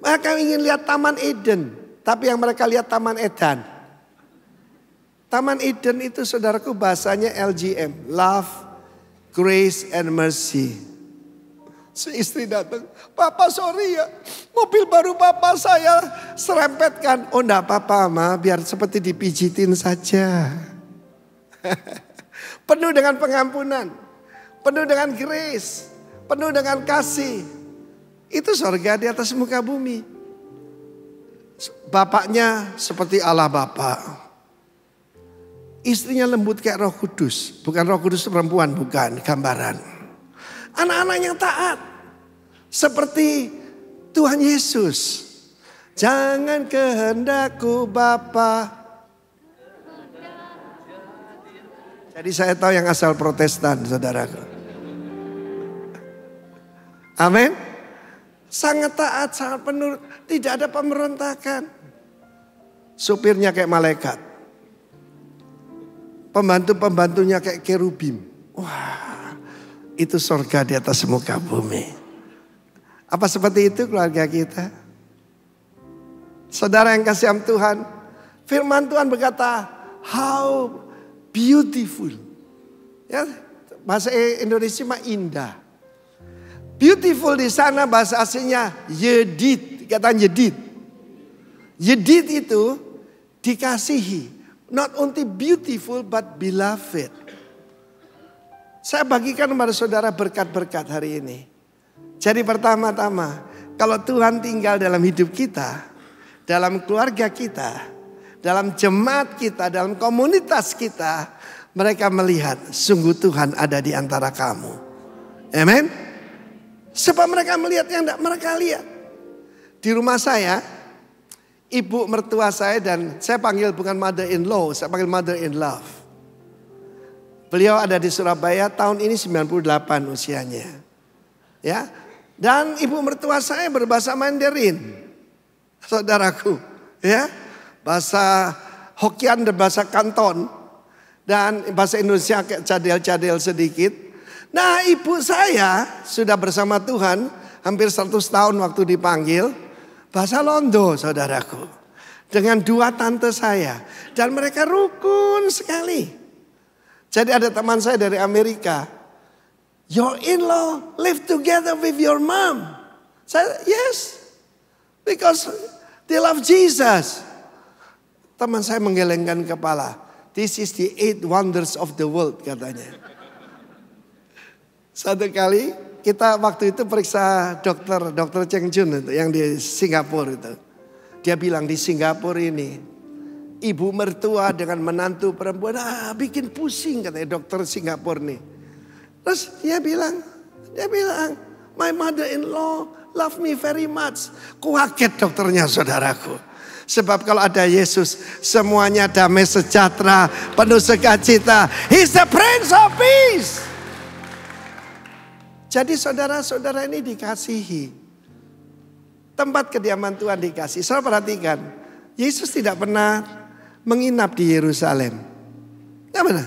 Mereka ingin lihat Taman Eden, tapi yang mereka lihat Taman Edan. Taman Eden itu, saudaraku, bahasanya LGM, love, grace and mercy. Istri datang, Papa sorry ya, mobil baru Papa saya serempetkan. Oh enggak apa-apa Ma, biar seperti dipijitin saja. Penuh dengan pengampunan, penuh dengan grace, penuh dengan kasih. Itu sorga di atas muka bumi. Bapaknya seperti Allah Bapa. Istrinya lembut kayak Roh Kudus. Bukan Roh Kudus perempuan, bukan, gambaran. Anak-anak yang taat. Seperti Tuhan Yesus. Jangan kehendakku Bapa. Jadi saya tahu yang asal Protestan, saudaraku. Amin. Sangat taat, sangat penurut. Tidak ada pemberontakan. Supirnya kayak malaikat. Pembantu-pembantunya kayak kerubim. Wah, itu surga di atas muka bumi. Apa seperti itu keluarga kita? Saudara yang kasih Tuhan, firman Tuhan berkata, how beautiful. Ya, bahasa Indonesia mah indah. Beautiful di sana bahasa aslinya yedid, kata yedid. Yedid itu dikasihi. Not only beautiful but beloved. Saya bagikan kepada saudara berkat-berkat hari ini. Jadi pertama-tama, kalau Tuhan tinggal dalam hidup kita, dalam keluarga kita, dalam jemaat kita, dalam komunitas kita, mereka melihat sungguh Tuhan ada di antara kamu. Amen. Sebab mereka melihat yang tidak mereka lihat. Di rumah saya, ibu mertua saya, dan saya panggil bukan mother in law, saya panggil mother in love. Beliau ada di Surabaya, tahun ini 98 usianya. Ya. Dan ibu mertua saya berbahasa Mandarin. Saudaraku, ya. Bahasa Hokkien dan bahasa Kanton. Dan bahasa Indonesia kayak cadel-cadel sedikit. Nah, ibu saya sudah bersama Tuhan hampir 100 tahun waktu dipanggil. Bahasa Londo, saudaraku. Dengan 2 tante saya. Dan mereka rukun sekali. Jadi ada teman saya dari Amerika. Your in-law live together with your mom. Saya, yes. Because they love Jesus. Teman saya menggelengkan kepala. This is the 8 wonders of the world, katanya. Satu kali kita waktu itu periksa dokter Cheng Jun itu yang di Singapura itu. Dia bilang di Singapura ini ibu mertua dengan menantu perempuan bikin pusing, katanya dokter Singapura nih. Terus dia bilang my mother-in-law love me very much. Kaget dokternya, saudaraku. Sebab kalau ada Yesus semuanya damai sejahtera, penuh sukacita. He's the Prince of Peace. Jadi saudara-saudara ini dikasihi. Tempat kediaman Tuhan dikasih. Saudara perhatikan, Yesus tidak pernah menginap di Yerusalem. Tidak pernah.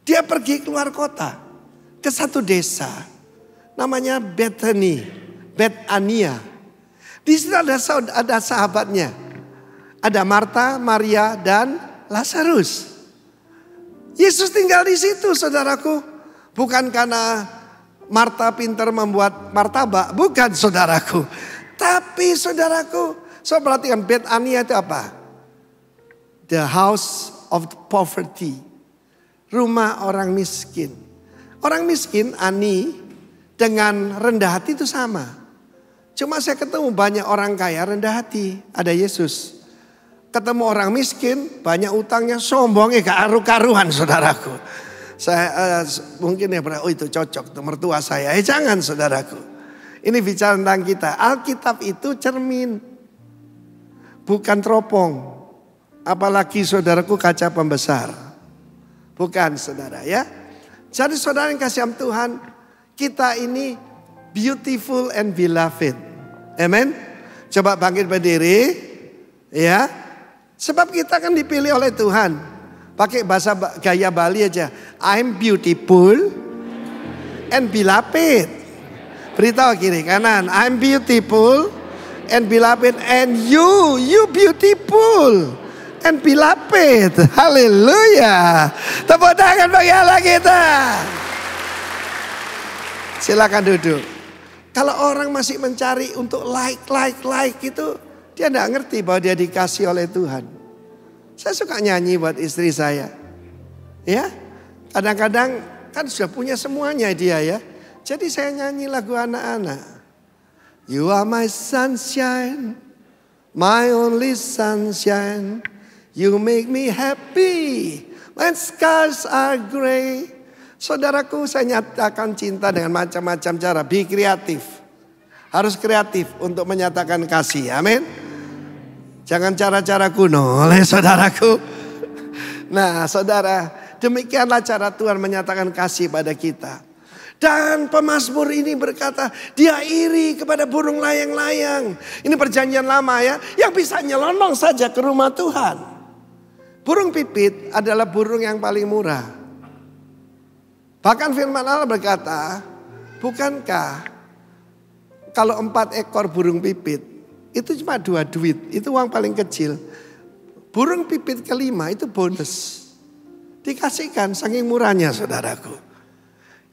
Dia pergi keluar kota ke satu desa namanya Bethania. Di situ ada sahabatnya. Ada Marta, Maria, dan Lazarus. Yesus tinggal di situ, saudaraku. Bukan karena Marta pintar membuat martabak. Bukan, saudaraku. Tapi, saudaraku, saya perhatikan Bethania itu apa? The house of poverty. Rumah orang miskin. Orang miskin, ani, dengan rendah hati itu sama. Cuma saya ketemu banyak orang kaya rendah hati. Ada Yesus. Ketemu orang miskin, banyak utangnya, sombongnya karu-karuan, saudaraku. Saya mungkin ya, itu cocok, mertua saya. Jangan, saudaraku. Ini bicara tentang kita. Alkitab itu cermin, bukan teropong. Apalagi saudaraku kaca pembesar. Bukan, saudara ya. Jadi saudara yang kasih Tuhan, kita ini beautiful and beloved. Amen. Coba bangkit berdiri, ya. Sebab kita kan dipilih oleh Tuhan. Pakai bahasa gaya Bali aja. I'm beautiful and beloved. Beritahu kiri kanan. I'm beautiful and beloved. And you beautiful and beloved. Haleluya. Tepuk tangan bagi Allah kita. Silakan duduk. Kalau orang masih mencari untuk like itu, dia tidak ngerti bahwa dia dikasih oleh Tuhan. Saya suka nyanyi buat istri saya. Ya, kadang-kadang kan sudah punya semuanya dia ya. Jadi saya nyanyi lagu anak-anak. You are my sunshine, my only sunshine. You make me happy when skies are gray. Saudaraku, saya nyatakan cinta dengan macam-macam cara. Be kreatif. Harus kreatif untuk menyatakan kasih. Amin. Jangan cara-cara kuno oleh saudaraku. Nah, saudara, demikianlah cara Tuhan menyatakan kasih pada kita. Dan pemazmur ini berkata, dia iri kepada burung layang-layang. Ini perjanjian lama ya, yang bisa nyelonong saja ke rumah Tuhan. Burung pipit adalah burung yang paling murah. Bahkan firman Allah berkata, bukankah kalau 4 ekor burung pipit itu cuma 2 duit, itu uang paling kecil. Burung pipit kelima itu bonus. Dikasihkan saking murahnya, saudaraku.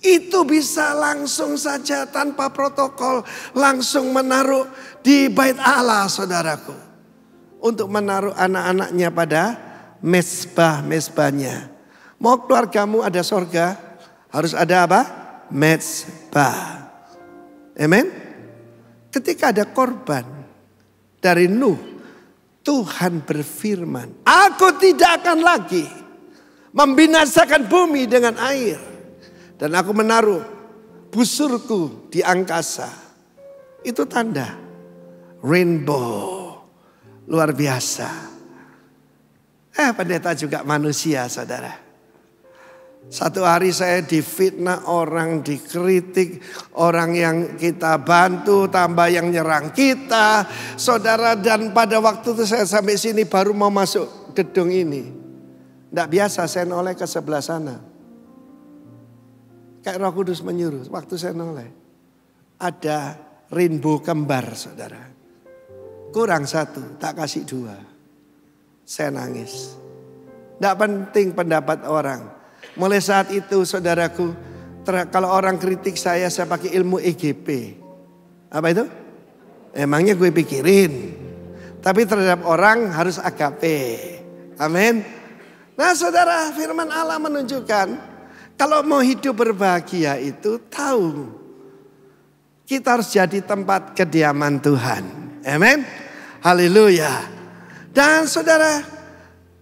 Itu bisa langsung saja tanpa protokol, langsung menaruh di bait Allah, saudaraku. Untuk menaruh anak-anaknya pada mezbah-mezbahnya. Mau keluargamu ada sorga, harus ada apa? Mezbah. Amen. Ketika ada korban dari Nuh, Tuhan berfirman, aku tidak akan lagi membinasakan bumi dengan air. Dan aku menaruh busurku di angkasa. Itu tanda rainbow. Luar biasa. Pendeta juga manusia, saudara. Satu hari saya difitnah orang, dikritik, orang yang kita bantu tambah yang nyerang kita. Saudara, dan pada waktu itu saya sampai sini baru mau masuk gedung ini. Tidak biasa saya noleh ke sebelah sana. Kayak Roh Kudus menyuruh waktu saya noleh. Ada rainbow kembar, saudara. Kurang satu, tak kasih dua. Saya nangis. Tidak penting pendapat orang. Mulai saat itu saudaraku, kalau orang kritik saya pakai ilmu EGP. Apa itu? Emangnya gue pikirin. Tapi terhadap orang harus agape. Amin. Nah saudara, firman Allah menunjukkan kalau mau hidup berbahagia itu tahu kita harus jadi tempat kediaman Tuhan. Amin. Haleluya. Dan saudara,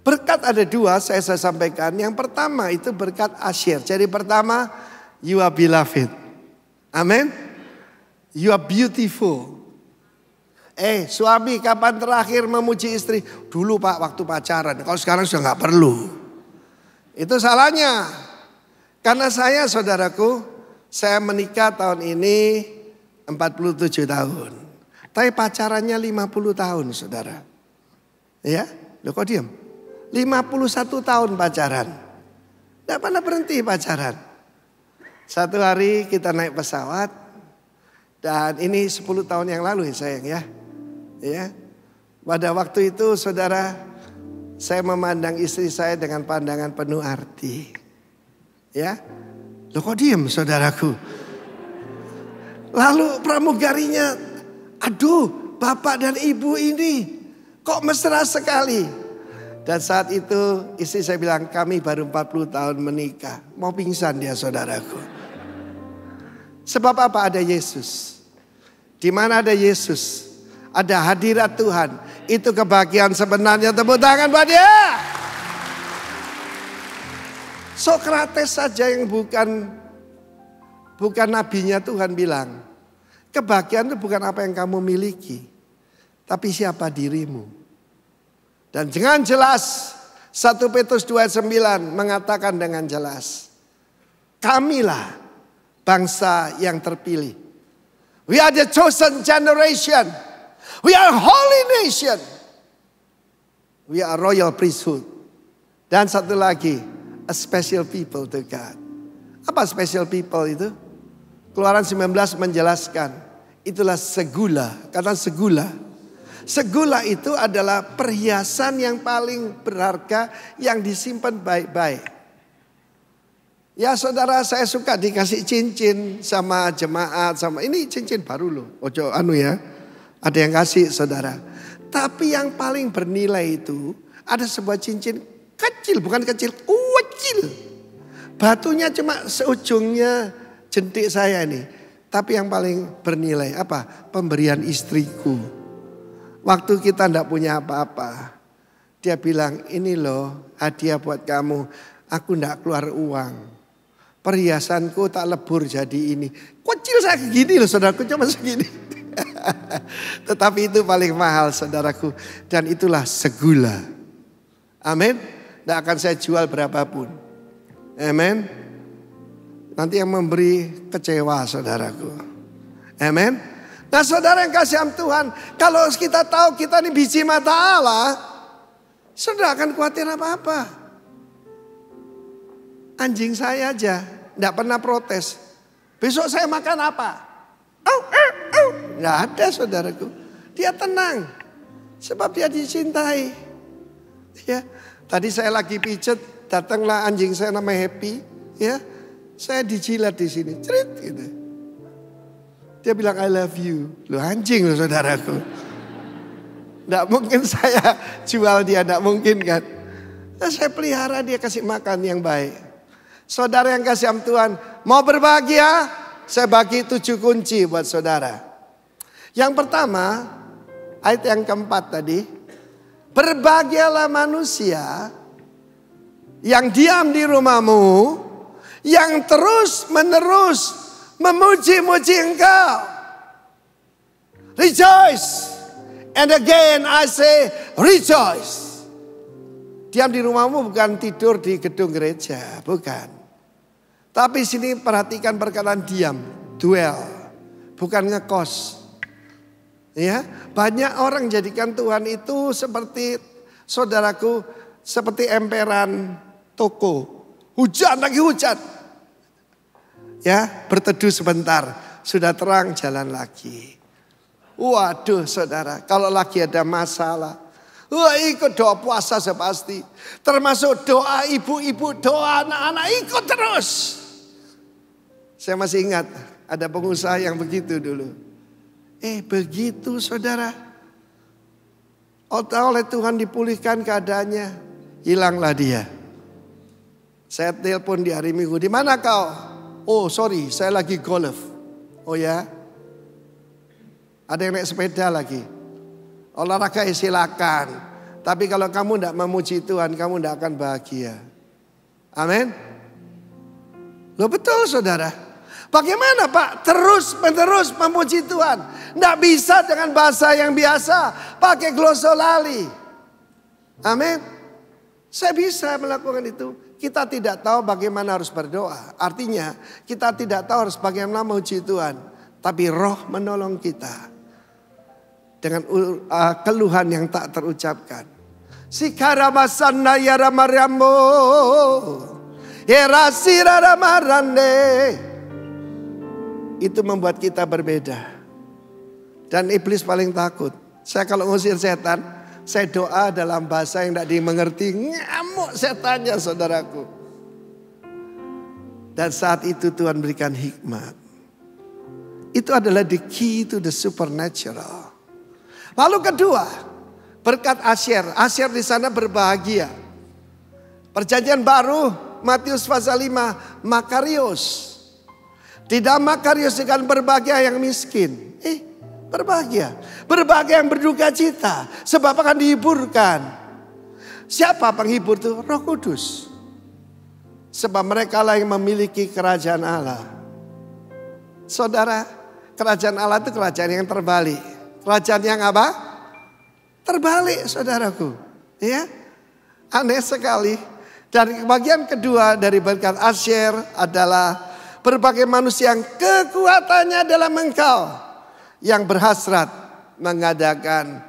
berkat ada dua saya sampaikan. Yang pertama itu berkat asyir. Jadi pertama, you are beloved. Amin. You are beautiful. Suami kapan terakhir memuji istri? Dulu Pak waktu pacaran. Kalau sekarang sudah gak perlu. Itu salahnya. Karena saya saudaraku, saya menikah tahun ini 47 tahun. Tapi pacarannya 50 tahun saudara. Ya, loh kok diam? 51 tahun pacaran. Tidak pernah berhenti pacaran. Satu hari kita naik pesawat. Dan ini 10 tahun yang lalu ya sayang ya. Ya. Pada waktu itu saudara, saya memandang istri saya dengan pandangan penuh arti. Ya. Loh kok diam saudaraku? Lalu pramugarinya, aduh bapak dan ibu ini kok mesra sekali. Dan saat itu istri saya bilang kami baru 40 tahun menikah. Mau pingsan dia saudaraku. Sebab apa? Ada Yesus. Di mana ada Yesus, ada hadirat Tuhan. Itu kebahagiaan sebenarnya. Tepuk tangan buat dia. Sokrates saja yang bukan nabinya Tuhan bilang, kebahagiaan itu bukan apa yang kamu miliki, tapi siapa dirimu. Dan dengan jelas 1 Petrus 2:9 mengatakan dengan jelas, kamilah bangsa yang terpilih. We are the chosen generation. We are holy nation. We are royal priesthood. Dan satu lagi, a special people to God. Apa special people itu? Keluaran 19 menjelaskan, itulah segula, kata segula. Segula itu adalah perhiasan yang paling berharga yang disimpan baik-baik. Ya saudara, saya suka dikasih cincin sama jemaat, sama ini cincin baru loh. Ojo ya, ada yang kasih saudara. Tapi yang paling bernilai itu ada sebuah cincin kecil, bukan kecil, kecil. Batunya cuma seujungnya jentik saya nih. Tapi yang paling bernilai apa? Pemberian istriku. Waktu kita tidak punya apa-apa, dia bilang ini loh hadiah buat kamu. Aku tidak keluar uang. Perhiasanku tak lebur jadi ini. Kecil saya gini loh saudaraku, cuma segini. Tetapi itu paling mahal saudaraku. Dan itulah segula. Amin. Tidak akan saya jual berapapun. Amin. Nanti yang memberi kecewa saudaraku. Amin. Nah saudara yang kasih Tuhan, kalau kita tahu kita ini biji mata Allah, saudara akan khawatir apa-apa. Anjing saya aja tidak pernah protes. Besok saya makan apa? Nggak ada saudaraku. Dia tenang, sebab dia dicintai. Ya, tadi saya lagi pijet, datanglah anjing saya namanya Happy. Ya, saya dijilat di sini, cerit gitu. Dia bilang I love you. Lu anjing loh saudaraku. Nggak mungkin saya jual dia, nggak mungkin kan. Nah, saya pelihara dia, kasih makan yang baik. Saudara yang kasih Tuhan, mau berbahagia? Saya bagi 7 kunci buat saudara. Yang pertama, ayat yang keempat tadi. Berbahagialah manusia yang diam di rumahmu, yang terus menerus memuji-muji engkau. Rejoice. And again I say rejoice. Diam di rumahmu bukan tidur di gedung gereja. Bukan. Tapi sini perhatikan perkataan diam, dwell, bukan ngekos. Ya, banyak orang jadikan Tuhan itu seperti saudaraku, seperti emperan toko. Hujan lagi hujan. Ya, berteduh sebentar, sudah terang jalan lagi. Waduh saudara, kalau lagi ada masalah, wah ikut doa puasa sepasti. Termasuk doa ibu-ibu, doa anak-anak ikut terus. Saya masih ingat ada pengusaha yang begitu dulu. Begitu saudara. Oleh Tuhan dipulihkan keadaannya, hilanglah dia. Saya telepon di hari Minggu, di mana kau? Oh sorry, saya lagi golf. Oh ya, ada yang naik sepeda lagi. Olahraga silakan. Tapi kalau kamu tidak memuji Tuhan, kamu tidak akan bahagia. Amin. Loh betul saudara. Bagaimana Pak? Terus menerus memuji Tuhan. Tidak bisa dengan bahasa yang biasa. Pakai glosolali. Amin. Saya bisa melakukan itu. Kita tidak tahu bagaimana harus berdoa. Artinya kita tidak tahu harus bagaimana memuji Tuhan. Tapi Roh menolong kita. Dengan keluhan yang tak terucapkan. Sikaramasanna yaramarambo. Yerasiraramarande. Itu membuat kita berbeda. Dan iblis paling takut. Saya kalau ngusir setan, saya doa dalam bahasa yang tidak dimengerti. Ngamuk setannya saudaraku. Dan saat itu Tuhan berikan hikmat. Itu adalah the key to the supernatural. Lalu kedua, berkat Asyer. Asyer di sana berbahagia. Perjanjian baru, Matius pasal 5, Makarios. Tidak Makarios dengan berbahagia yang miskin. Berbahagia. Berbahagia yang berduka cita. Sebab akan dihiburkan. Siapa penghibur itu? Roh Kudus. Sebab mereka lah yang memiliki kerajaan Allah. Saudara, kerajaan Allah itu kerajaan yang terbalik. Kerajaan yang apa? Terbalik saudaraku. Ya, aneh sekali. Dan bagian kedua dari berkat Asyer adalah berbagai manusia yang kekuatannya dalam engkau. Yang berhasrat mengadakan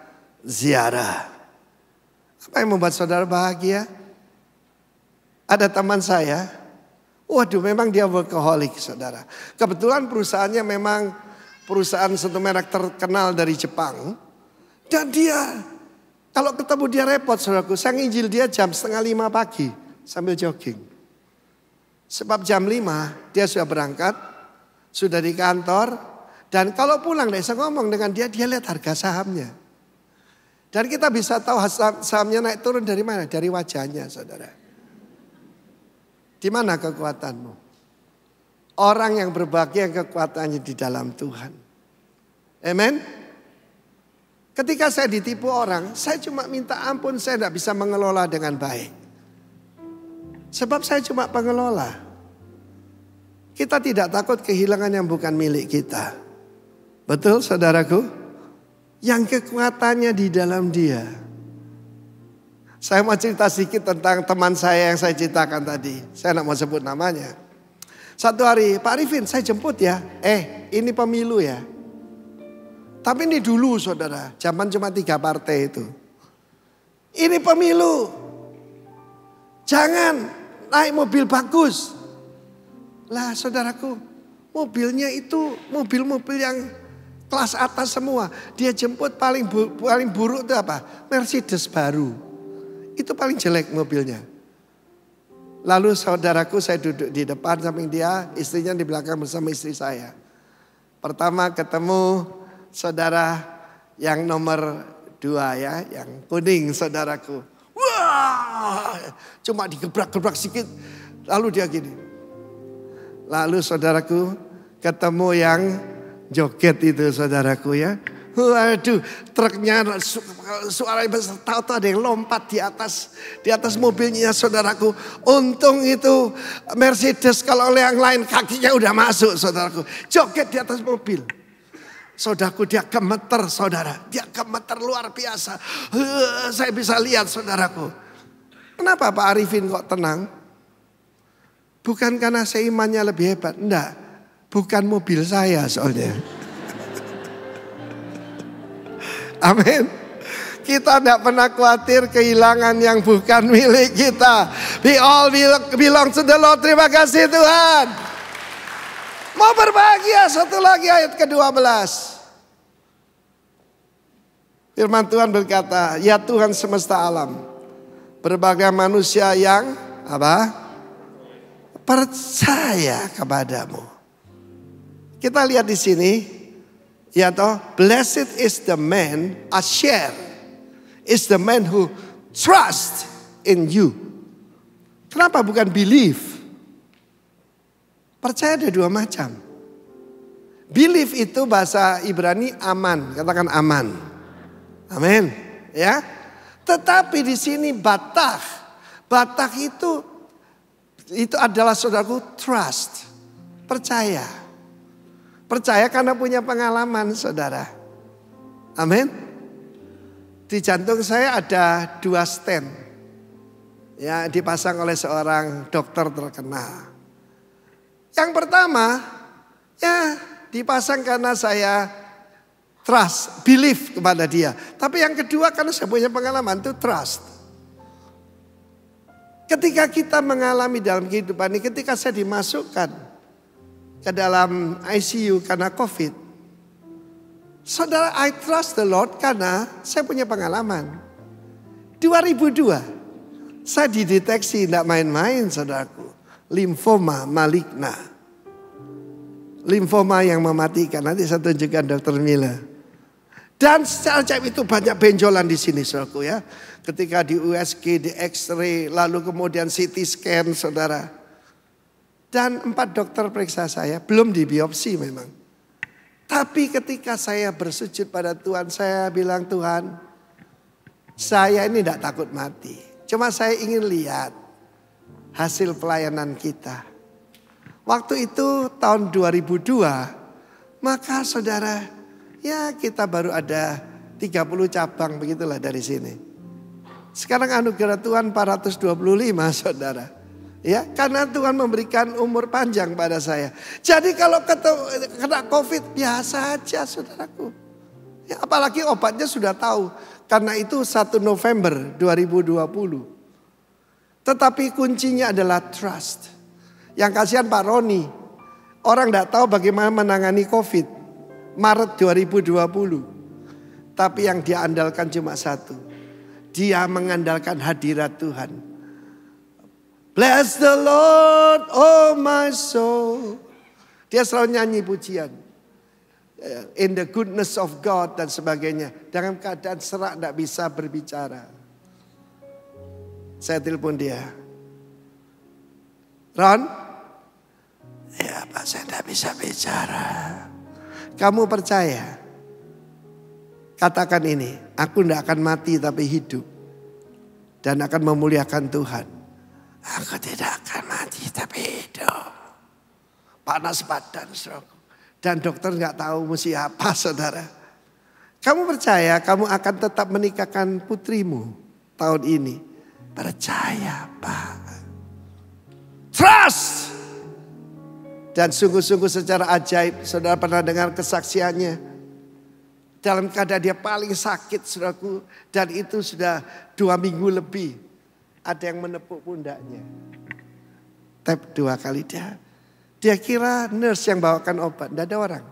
ziarah. Apa yang membuat saudara bahagia? Ada teman saya. Waduh memang dia workaholic saudara. Kebetulan perusahaannya memang perusahaan satu merek terkenal dari Jepang. Dan dia kalau ketemu dia repot saudaraku. Saya nginjil dia jam 4:30 pagi sambil jogging. Sebab jam 5 dia sudah berangkat. Sudah di kantor. Dan kalau pulang saya ngomong dengan dia lihat harga sahamnya. Dan kita bisa tahu sahamnya naik turun dari mana? Dari wajahnya saudara. Di mana kekuatanmu? Orang yang berbahagia kekuatannya di dalam Tuhan. Amen. Ketika saya ditipu orang, saya cuma minta ampun, saya tidak bisa mengelola dengan baik. Sebab saya cuma pengelola. Kita tidak takut kehilangan yang bukan milik kita. Betul saudaraku? Yang kekuatannya di dalam dia. Saya mau cerita sedikit tentang teman saya yang saya ceritakan tadi. Saya tidak mau sebut namanya. Satu hari, Pak Arifin saya jemput ya. Ini pemilu ya. Tapi ini dulu saudara, zaman cuma 3 partai itu. Ini pemilu. Jangan naik mobil bagus. Lah saudaraku, mobilnya itu mobil-mobil yang kelas atas semua. Dia jemput paling buruk itu apa? Mercedes baru. Itu paling jelek mobilnya. Lalu saudaraku saya duduk di depan samping dia. Istrinya di belakang bersama istri saya. Pertama ketemu saudara yang nomor 2 ya. Yang kuning saudaraku. Wah, cuma digebrak-gebrak sedikit. Lalu dia gini. Lalu saudaraku ketemu yang joget itu saudaraku ya. Waduh, truknya suaranya besar, tahu-tahu ada yang lompat di atas mobilnya saudaraku. Untung itu Mercedes, kalau oleh yang lain kakinya udah masuk saudaraku. Joget di atas mobil. Saudaraku dia gemeter saudara, dia gemeter luar biasa. Saya bisa lihat saudaraku. Kenapa Pak Arifin kok tenang? Bukan karena saya imannya lebih hebat. Enggak. Bukan mobil saya soalnya. Amin. Kita tidak pernah khawatir kehilangan yang bukan milik kita. We all belong to the Lord. Terima kasih Tuhan. Mau berbahagia, satu lagi ayat ke-12. Firman Tuhan berkata, ya Tuhan semesta alam, berbagai manusia yang apa? Percaya kepadamu. Kita lihat di sini, ya toh, blessed is the man, Asher is the man who trust in you. Kenapa bukan believe? Percaya ada dua macam. Believe itu bahasa Ibrani aman, katakan aman. Amin, ya. Tetapi di sini batah itu adalah saudaraku trust, percaya. Percaya karena punya pengalaman saudara. Amin. Di jantung saya ada 2 stent. Ya, dipasang oleh seorang dokter terkenal. Yang pertama, ya dipasang karena saya trust, believe kepada dia. Tapi yang kedua karena saya punya pengalaman itu trust. Ketika kita mengalami dalam kehidupan ini, ketika saya dimasukkan ke dalam ICU karena COVID. Saudara, I trust the Lord karena saya punya pengalaman. 2002, saya dideteksi tidak main-main saudaraku. Limfoma maligna. Limfoma yang mematikan. Nanti saya tunjukkan Dr. Mila. Dan secara ajaib itu banyak benjolan di sini saudaraku ya. Ketika di USG, di X-ray, lalu kemudian CT scan saudara. Dan 4 dokter periksa saya, belum di biopsi memang. Tapi ketika saya bersujud pada Tuhan, saya bilang Tuhan, saya ini tidak takut mati. Cuma saya ingin lihat hasil pelayanan kita. Waktu itu tahun 2002, maka saudara, ya kita baru ada 30 cabang begitulah dari sini. Sekarang anugerah Tuhan 425 saudara. Ya, karena Tuhan memberikan umur panjang pada saya. Jadi kalau kena COVID biasa aja saudaraku. Ya, apalagi obatnya sudah tahu. Karena itu 1 November 2020. Tetapi kuncinya adalah trust. Yang kasihan Pak Roni. Orang tidak tahu bagaimana menangani COVID. Maret 2020. Tapi yang dia andalkan cuma satu. Dia mengandalkan hadirat Tuhan. Bless the Lord, oh my soul. Dia selalu nyanyi pujian. In the goodness of God dan sebagainya. Dalam keadaan serak tidak bisa berbicara. Saya telepon dia. Ron? Ya Pak, saya tidak bisa bicara. Kamu percaya? Katakan ini, aku tidak akan mati tapi hidup. Dan akan memuliakan Tuhan. Aku tidak akan mati tapi hidup. Panas badan saudaraku. Dan dokter nggak tahu mesti apa saudara. Kamu percaya kamu akan tetap menikahkan putrimu tahun ini? Percaya Pak. Trust. Dan sungguh-sungguh secara ajaib saudara pernah dengar kesaksiannya. Dalam keadaan dia paling sakit saudaraku. Dan itu sudah 2 minggu lebih. Ada yang menepuk pundaknya. Tap 2 kali dia. Dia kira nurse yang bawakan obat. Tidak ada orang.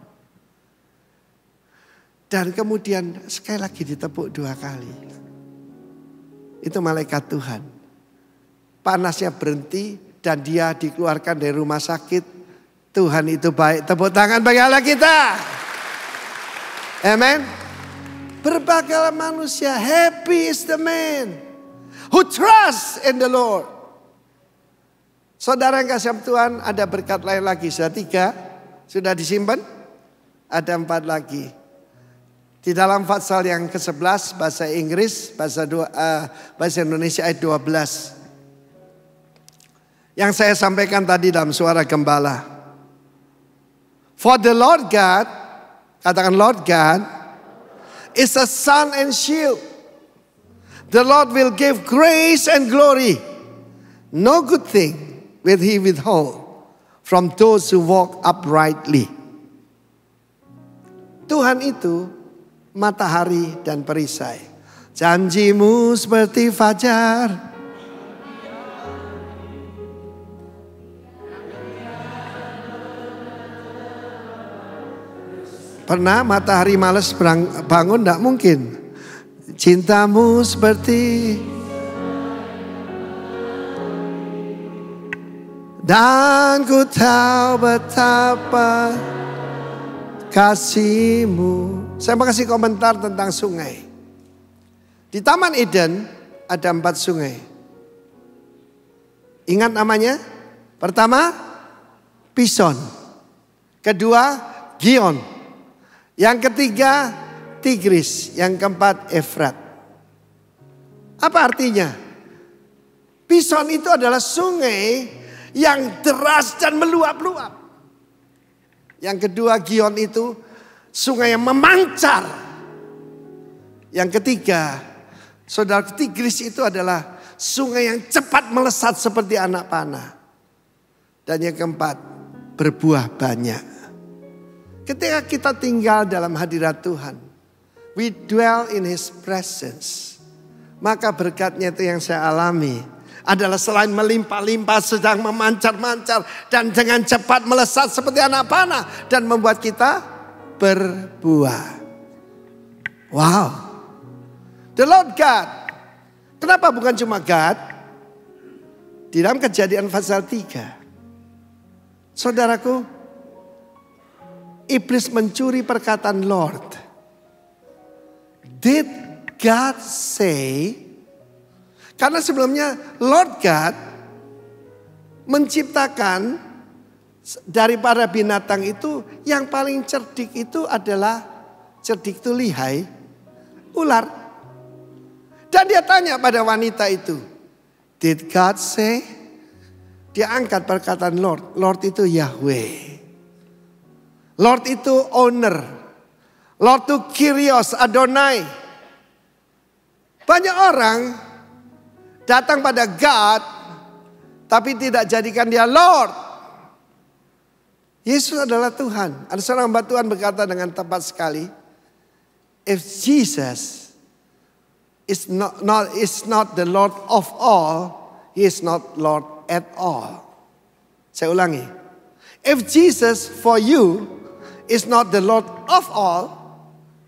Dan kemudian sekali lagi ditepuk 2 kali. Itu malaikat Tuhan. Panasnya berhenti dan dia dikeluarkan dari rumah sakit. Tuhan itu baik. Tepuk tangan bagi Allah kita. Amen. Berbagai manusia, happy is the man who trusts in the Lord. Saudara yang kasih Tuhan, ada berkat lain lagi. Sudah 3, sudah disimpan. Ada 4 lagi. Di dalam Fatsal yang ke-11 bahasa Inggris, bahasa Indonesia ayat 12. Yang saya sampaikan tadi dalam suara gembala. For the Lord God, katakan Lord God, is a sun and shield. The Lord will give grace and glory. No good thing will he withhold from those who walk uprightly. Tuhan itu matahari dan perisai. Janjimu seperti fajar. Pernah matahari malas bangun? Tidak mungkin. Cintamu seperti, dan ku tahu betapa kasihmu. Saya mau kasih komentar tentang sungai. Di Taman Eden ada 4 sungai. Ingat namanya? Pertama, Pison. Kedua, Gion. Yang ketiga, Tigris. Yang keempat, Efrat. Apa artinya? Pison itu adalah sungai yang deras dan meluap-luap. Yang kedua, Gion itu sungai yang memancar. Yang ketiga, saudara, Tigris itu adalah sungai yang cepat melesat seperti anak panah. Dan yang keempat, berbuah banyak. Ketika kita tinggal dalam hadirat Tuhan, we dwell in His presence. Maka berkatnya itu yang saya alami adalah selain melimpah-limpah, sedang memancar-mancar dan dengan cepat melesat seperti anak panah dan membuat kita berbuah. Wow. The Lord God. Kenapa bukan cuma God? Di dalam Kejadian pasal 3. Saudaraku, iblis mencuri perkataan Lord. Did God say? Karena sebelumnya Lord God menciptakan daripada binatang itu yang paling cerdik itu adalah, cerdik itu lihai, ular. Dan dia tanya pada wanita itu, did God say? Dia angkat perkataan Lord. Lord itu Yahweh. Lord itu owner. Lord itu Kyrios, Adonai. Banyak orang datang pada God, tapi tidak jadikan dia Lord. Yesus adalah Tuhan. Ada seorang hamba Tuhan berkata dengan tepat sekali, if Jesus is not the Lord of all, He is not Lord at all. Saya ulangi. If Jesus for you is not the Lord of all,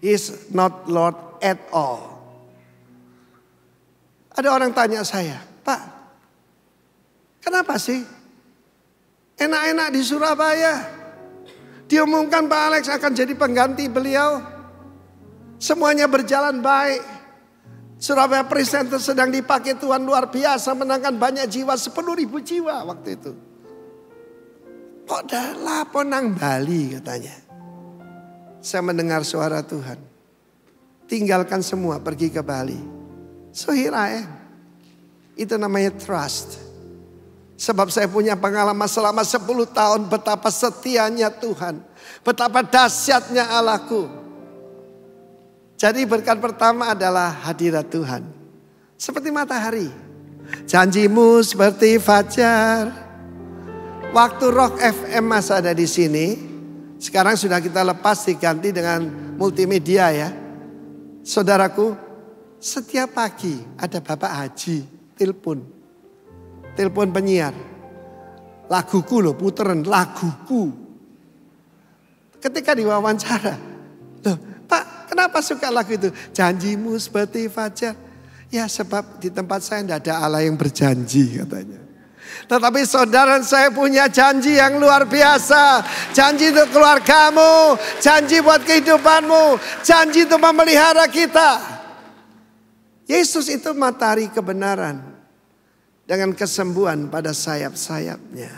He is not Lord at all. Ada orang tanya saya, Pak, kenapa sih enak-enak di Surabaya diumumkan Pak Alex akan jadi pengganti beliau, semuanya berjalan baik. Surabaya Presenter sedang dipakai Tuhan luar biasa, menangkan banyak jiwa, 10.000 jiwa waktu itu. Kok dah lapo nang Bali katanya. Saya mendengar suara Tuhan. Tinggalkan semua, pergi ke Bali. So here I am. Itu namanya trust. Sebab saya punya pengalaman selama 10 tahun betapa setianya Tuhan. Betapa dahsyatnya Allahku. Jadi berkat pertama adalah hadirat Tuhan. Seperti matahari. Janjimu seperti fajar. Waktu Rock FM masih ada di sini. Sekarang sudah kita lepas diganti dengan multimedia ya. Saudaraku, setiap pagi ada Bapak Haji telepon. Telepon penyiar. Laguku loh, puteran laguku. Ketika diwawancara, loh Pak, kenapa suka lagu itu? Janjimu seperti fajar. Ya sebab di tempat saya tidak ada Allah yang berjanji katanya. Tetapi saudara, saya punya janji yang luar biasa. Janji untuk keluargamu, janji buat kehidupanmu, janji untuk memelihara kita. Yesus itu matahari kebenaran dengan kesembuhan pada sayap-sayapnya.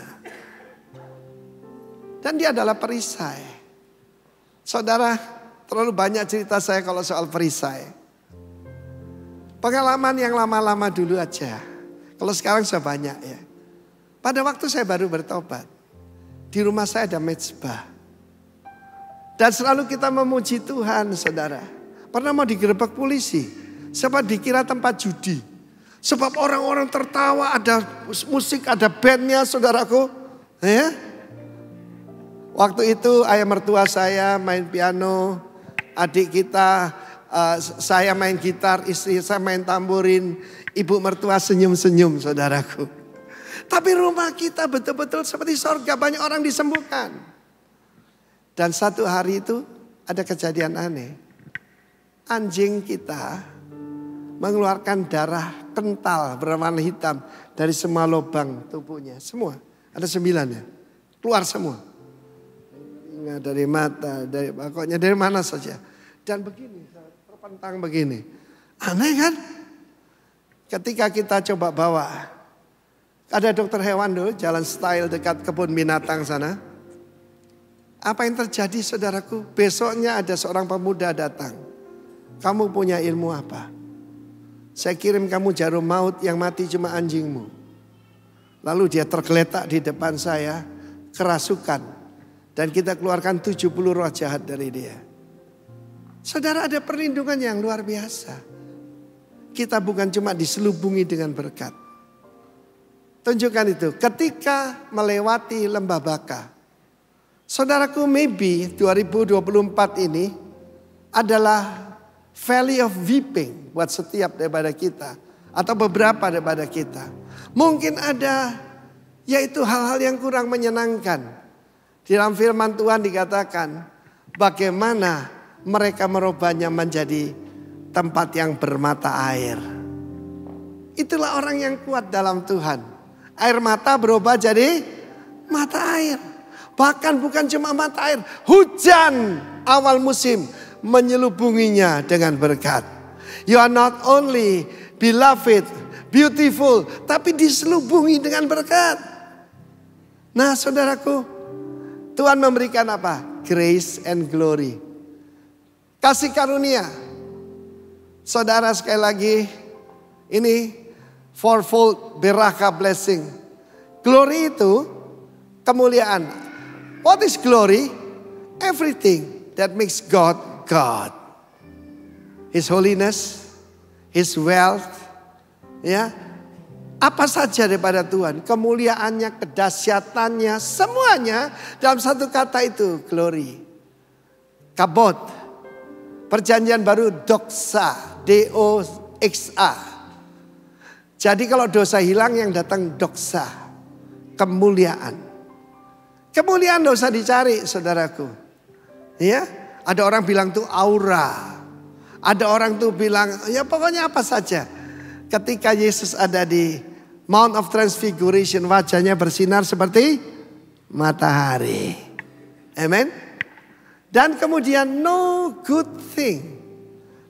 Dan dia adalah perisai. Saudara, terlalu banyak cerita saya kalau soal perisai. Pengalaman yang lama-lama dulu aja. Kalau sekarang sudah banyak ya. Pada waktu saya baru bertobat, di rumah saya ada mezbah. Dan selalu kita memuji Tuhan, saudara. Pernah mau digerebek polisi, sebab dikira tempat judi. Sebab orang-orang tertawa, ada musik, ada bandnya saudaraku. Ya. Waktu itu ayah mertua saya main piano, adik kita, saya main gitar, istri saya main tamborin, ibu mertua senyum-senyum saudaraku. Tapi rumah kita betul-betul seperti sorga, banyak orang disembuhkan. Dan satu hari itu ada kejadian aneh. Anjing kita mengeluarkan darah kental berwarna hitam dari semua lubang tubuhnya. Semua, ada 9 ya. Keluar semua. Dari mata, pokoknya dari mana saja. Dan begini, terpentang begini. Aneh kan? Ketika kita coba bawa. Ada dokter hewan dulu, jalan style dekat kebun binatang sana. Apa yang terjadi saudaraku? Besoknya ada seorang pemuda datang. Kamu punya ilmu apa? Saya kirim kamu jarum maut, yang mati cuma anjingmu. Lalu dia tergeletak di depan saya, kerasukan. Dan kita keluarkan 70 roh jahat dari dia. Saudara, ada perlindungan yang luar biasa. Kita bukan cuma diselubungi dengan berkat. Tunjukkan itu ketika melewati lembah Baka. Saudaraku, maybe 2024 ini adalah Valley of Weeping buat setiap daripada kita. Atau beberapa daripada kita. Mungkin ada yaitu hal-hal yang kurang menyenangkan. Di dalam firman Tuhan dikatakan bagaimana mereka merubahnya menjadi tempat yang bermata air. Itulah orang yang kuat dalam Tuhan. Air mata berubah jadi mata air. Bahkan bukan cuma mata air, hujan awal musim menyelubunginya dengan berkat. You are not only beloved, beautiful, tapi diselubungi dengan berkat. Nah saudaraku, Tuhan memberikan apa? Grace and glory. Kasih karunia. Saudara, sekali lagi, ini fourfold beraka blessing. Glory itu kemuliaan. What is glory? Everything that makes God God. His holiness, His wealth, ya. Apa saja daripada Tuhan, kemuliaannya, kedahsyatannya, semuanya dalam satu kata itu, glory. Kabot, perjanjian baru doxa, D-O-X-A. Jadi kalau dosa hilang yang datang doxa, kemuliaan. Kemuliaan tidak usah dicari saudaraku. Ya, ada orang bilang tuh aura. Ada orang tuh bilang ya pokoknya apa saja. Ketika Yesus ada di Mount of Transfiguration, wajahnya bersinar seperti matahari. Amen. Dan kemudian no good thing.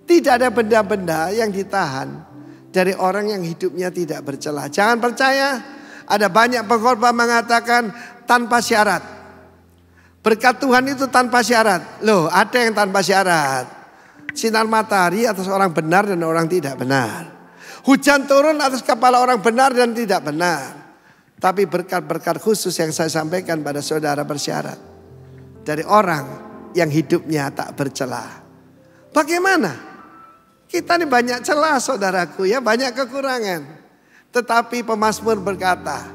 Tidak ada benda-benda yang ditahan dari orang yang hidupnya tidak bercelah. Jangan percaya, ada banyak pengkhotbah mengatakan tanpa syarat. Berkat Tuhan itu tanpa syarat. Loh, ada yang tanpa syarat. Sinar matahari atas orang benar dan orang tidak benar. Hujan turun atas kepala orang benar dan tidak benar. Tapi berkat-berkat khusus yang saya sampaikan pada saudara bersyarat. Dari orang yang hidupnya tak bercelah. Bagaimana? Kita ini banyak celah saudaraku ya, banyak kekurangan. Tetapi pemazmur berkata,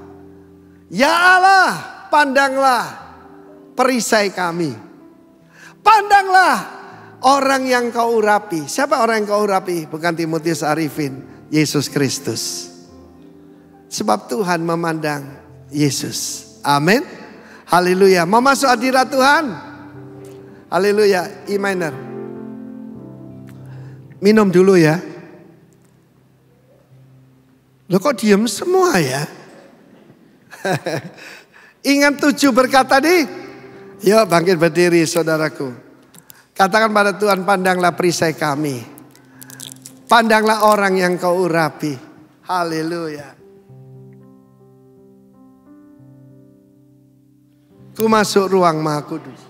ya Allah, pandanglah perisai kami. Pandanglah orang yang kau urapi. Siapa orang yang kau urapi? Bukan Timotius Arifin, Yesus Kristus. Sebab Tuhan memandang Yesus. Amin. Haleluya. Mau masuk hadirat Tuhan? Haleluya. E minor. Minum dulu ya. Loh kok diem semua ya? Ingat 7 berkat tadi? Yuk bangkit berdiri saudaraku. Katakan pada Tuhan, pandanglah perisai kami. Pandanglah orang yang kau urapi. Haleluya. Ku masuk ruang Maha Kudus.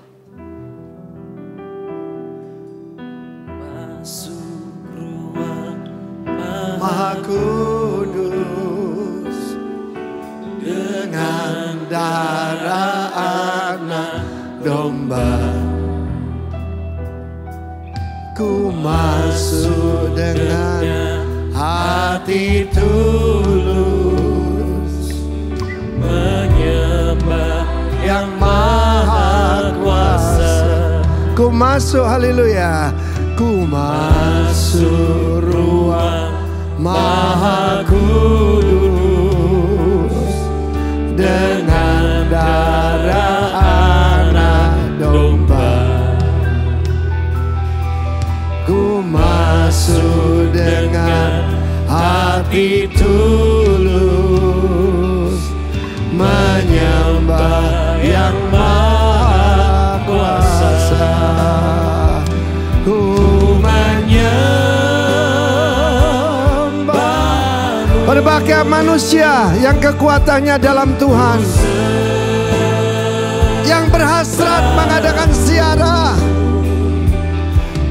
Maha Kudus dengan darah anak domba, ku masuk dengan hati tulus menyembah yang maha kuasa. Ku masuk, haleluya. Ku masuk ruang maha kudus dengan darah anak domba. Ku masuk dengan hati tulus menyembah yang maha kuasa. Ku menyembah. Berbagai manusia yang kekuatannya dalam Tuhan, yang berhasrat mengadakan ziarah,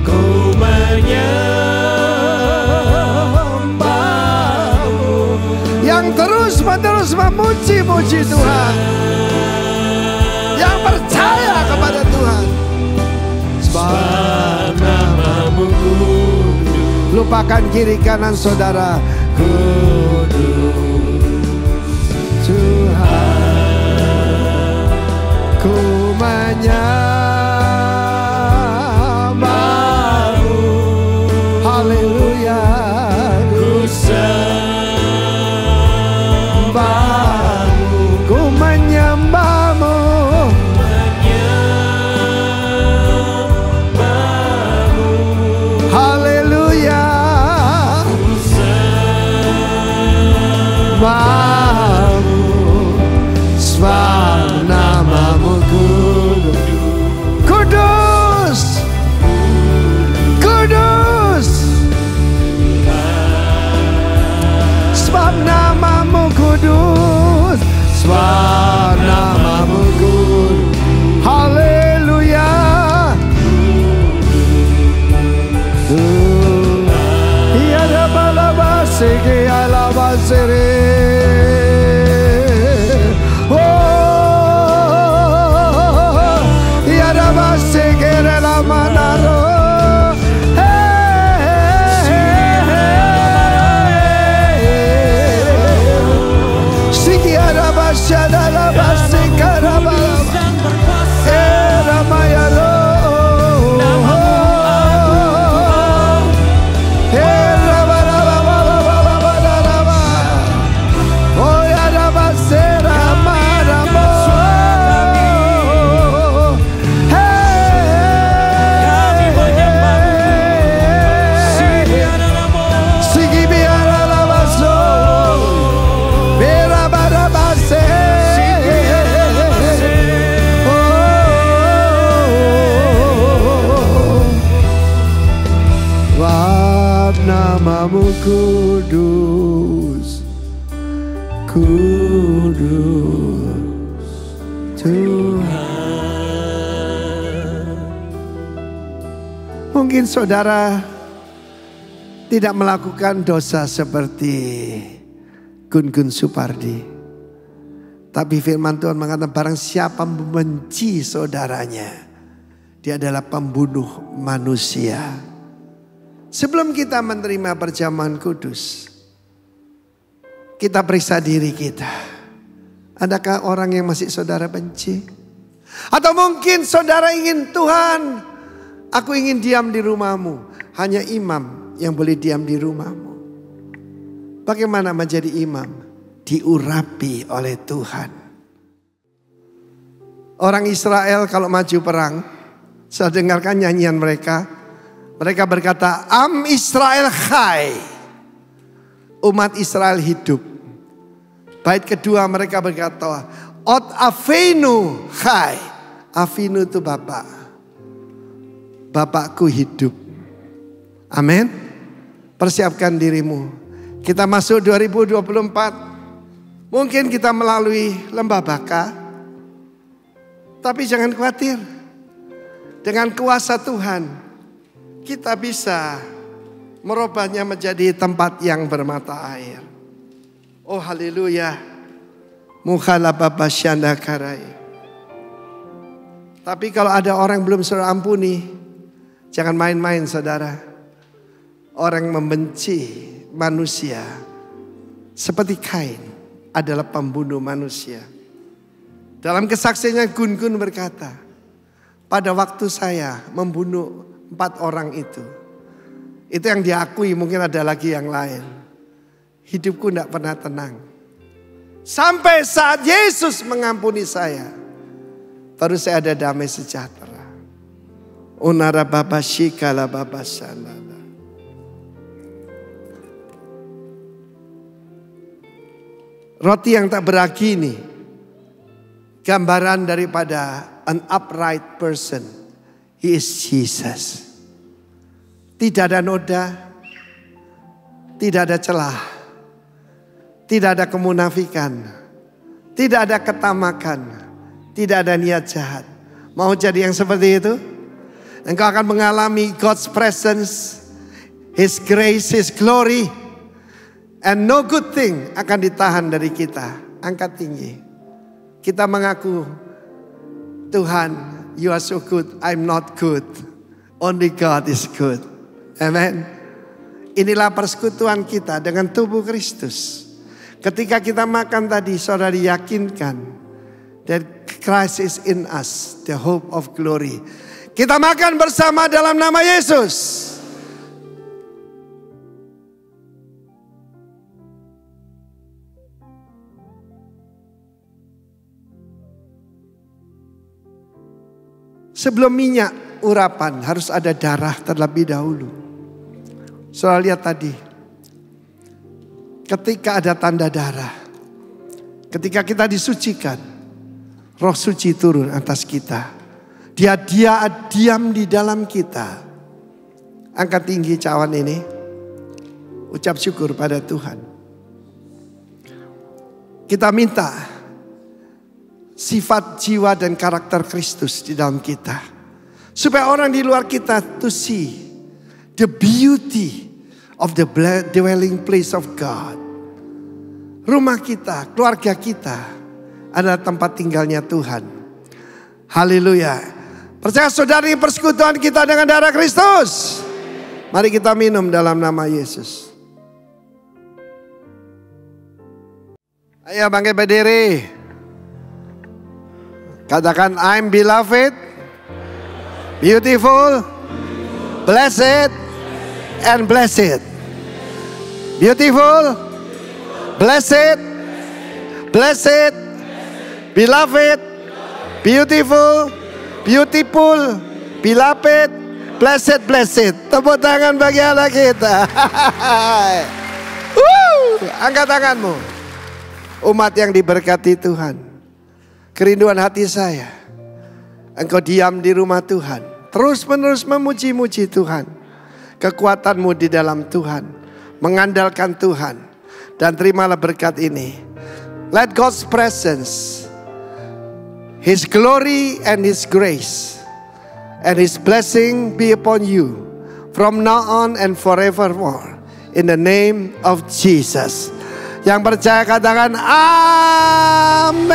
ku menyembahmu, yang terus-menerus memuji-muji Tuhan, yang percaya kepada Tuhan. Sebab namamu kudus. Lupakan kiri kanan saudara. Kudus Tuhan, ku menyembahmu. Haleluya. Ku sembahmu, ku menyembahmu. Haleluya. Sembahmu, sebab namamu kudus, kudus, sebab namamu kudus, sebab namamu kudus. Haleluya. Ya Rabbal Basiki ala basiri. Oh, ya Rabbal Basiki ala manaro. Siki ala basyada ala basika rabal. Ramayalo. Namamu kudus, kudus Tuhan. Mungkin saudara tidak melakukan dosa seperti Gun-Gun Supardi, tapi firman Tuhan mengatakan barang siapa membenci saudaranya, dia adalah pembunuh manusia. Sebelum kita menerima perjamuan kudus, kita periksa diri kita. Adakah orang yang masih saudara benci? Atau mungkin saudara ingin, Tuhan, aku ingin diam di rumahmu. Hanya imam yang boleh diam di rumahmu. Bagaimana menjadi imam? Diurapi oleh Tuhan. Orang Israel kalau maju perang, saya dengarkan nyanyian mereka. Mereka berkata, Am Israel Chai. Umat Israel hidup. Bait kedua mereka berkata, Ot Avinu Chai. Avinu itu Bapak. Bapakku hidup. Amin. Persiapkan dirimu. Kita masuk 2024. Mungkin kita melalui lembah baka. Tapi jangan khawatir. Dengan kuasa Tuhan, kita bisa merubahnya menjadi tempat yang bermata air. Oh haleluya. Mukhalababashanda karai. Tapi kalau ada orang belum saudara ampuni, jangan main-main saudara. Orang membenci manusia seperti Kain adalah pembunuh manusia. Dalam kesaksiannya Gun-Gun berkata, pada waktu saya membunuh 4 orang itu yang diakui, mungkin ada lagi yang lain. Hidupku tidak pernah tenang. Sampai saat Yesus mengampuni saya, baru saya ada damai sejahtera. Unara baba shikala baba shanana. Roti yang tak beragi ini gambaran daripada an upright person. He is Jesus. Tidak ada noda, tidak ada celah, tidak ada kemunafikan, tidak ada ketamakan, tidak ada niat jahat. Mau jadi yang seperti itu? Engkau akan mengalami God's presence, His grace, His glory. And no good thing akan ditahan dari kita. Angkat tinggi. Kita mengaku, Tuhan, you are so good, I'm not good. Only God is good. Amen. Inilah persekutuan kita dengan tubuh Kristus. Ketika kita makan tadi, saudara yakinkan that Christ is in us, the hope of glory. Kita makan bersama dalam nama Yesus. Sebelum minyak urapan harus ada darah terlebih dahulu. Saudara lihat tadi. Ketika ada tanda darah. Ketika kita disucikan. Roh suci turun atas kita. Dia diam di dalam kita. Angkat tinggi cawan ini. Ucap syukur pada Tuhan. Kita minta sifat jiwa dan karakter Kristus di dalam kita. Supaya orang di luar kita to see the beauty of the dwelling place of God. Rumah kita, keluarga kita adalah tempat tinggalnya Tuhan. Haleluya. Percaya saudari persekutuan kita dengan darah Kristus. Mari kita minum dalam nama Yesus. Ayo bangkit berdiri. Katakan, I'm beloved, beautiful, blessed, and blessed. Beautiful, blessed, blessed, beloved, beautiful, beautiful, beloved, blessed, blessed. Tepuk tangan bagi anak kita. Angkat tanganmu. Umat yang diberkati Tuhan. Kerinduan hati saya, engkau diam di rumah Tuhan, terus menerus memuji-muji Tuhan. Kekuatanmu di dalam Tuhan, mengandalkan Tuhan. Dan terimalah berkat ini. Let God's presence, His glory and His grace, and His blessing be upon you from now on and forevermore. In the name of Jesus. Yang percaya katakan amin.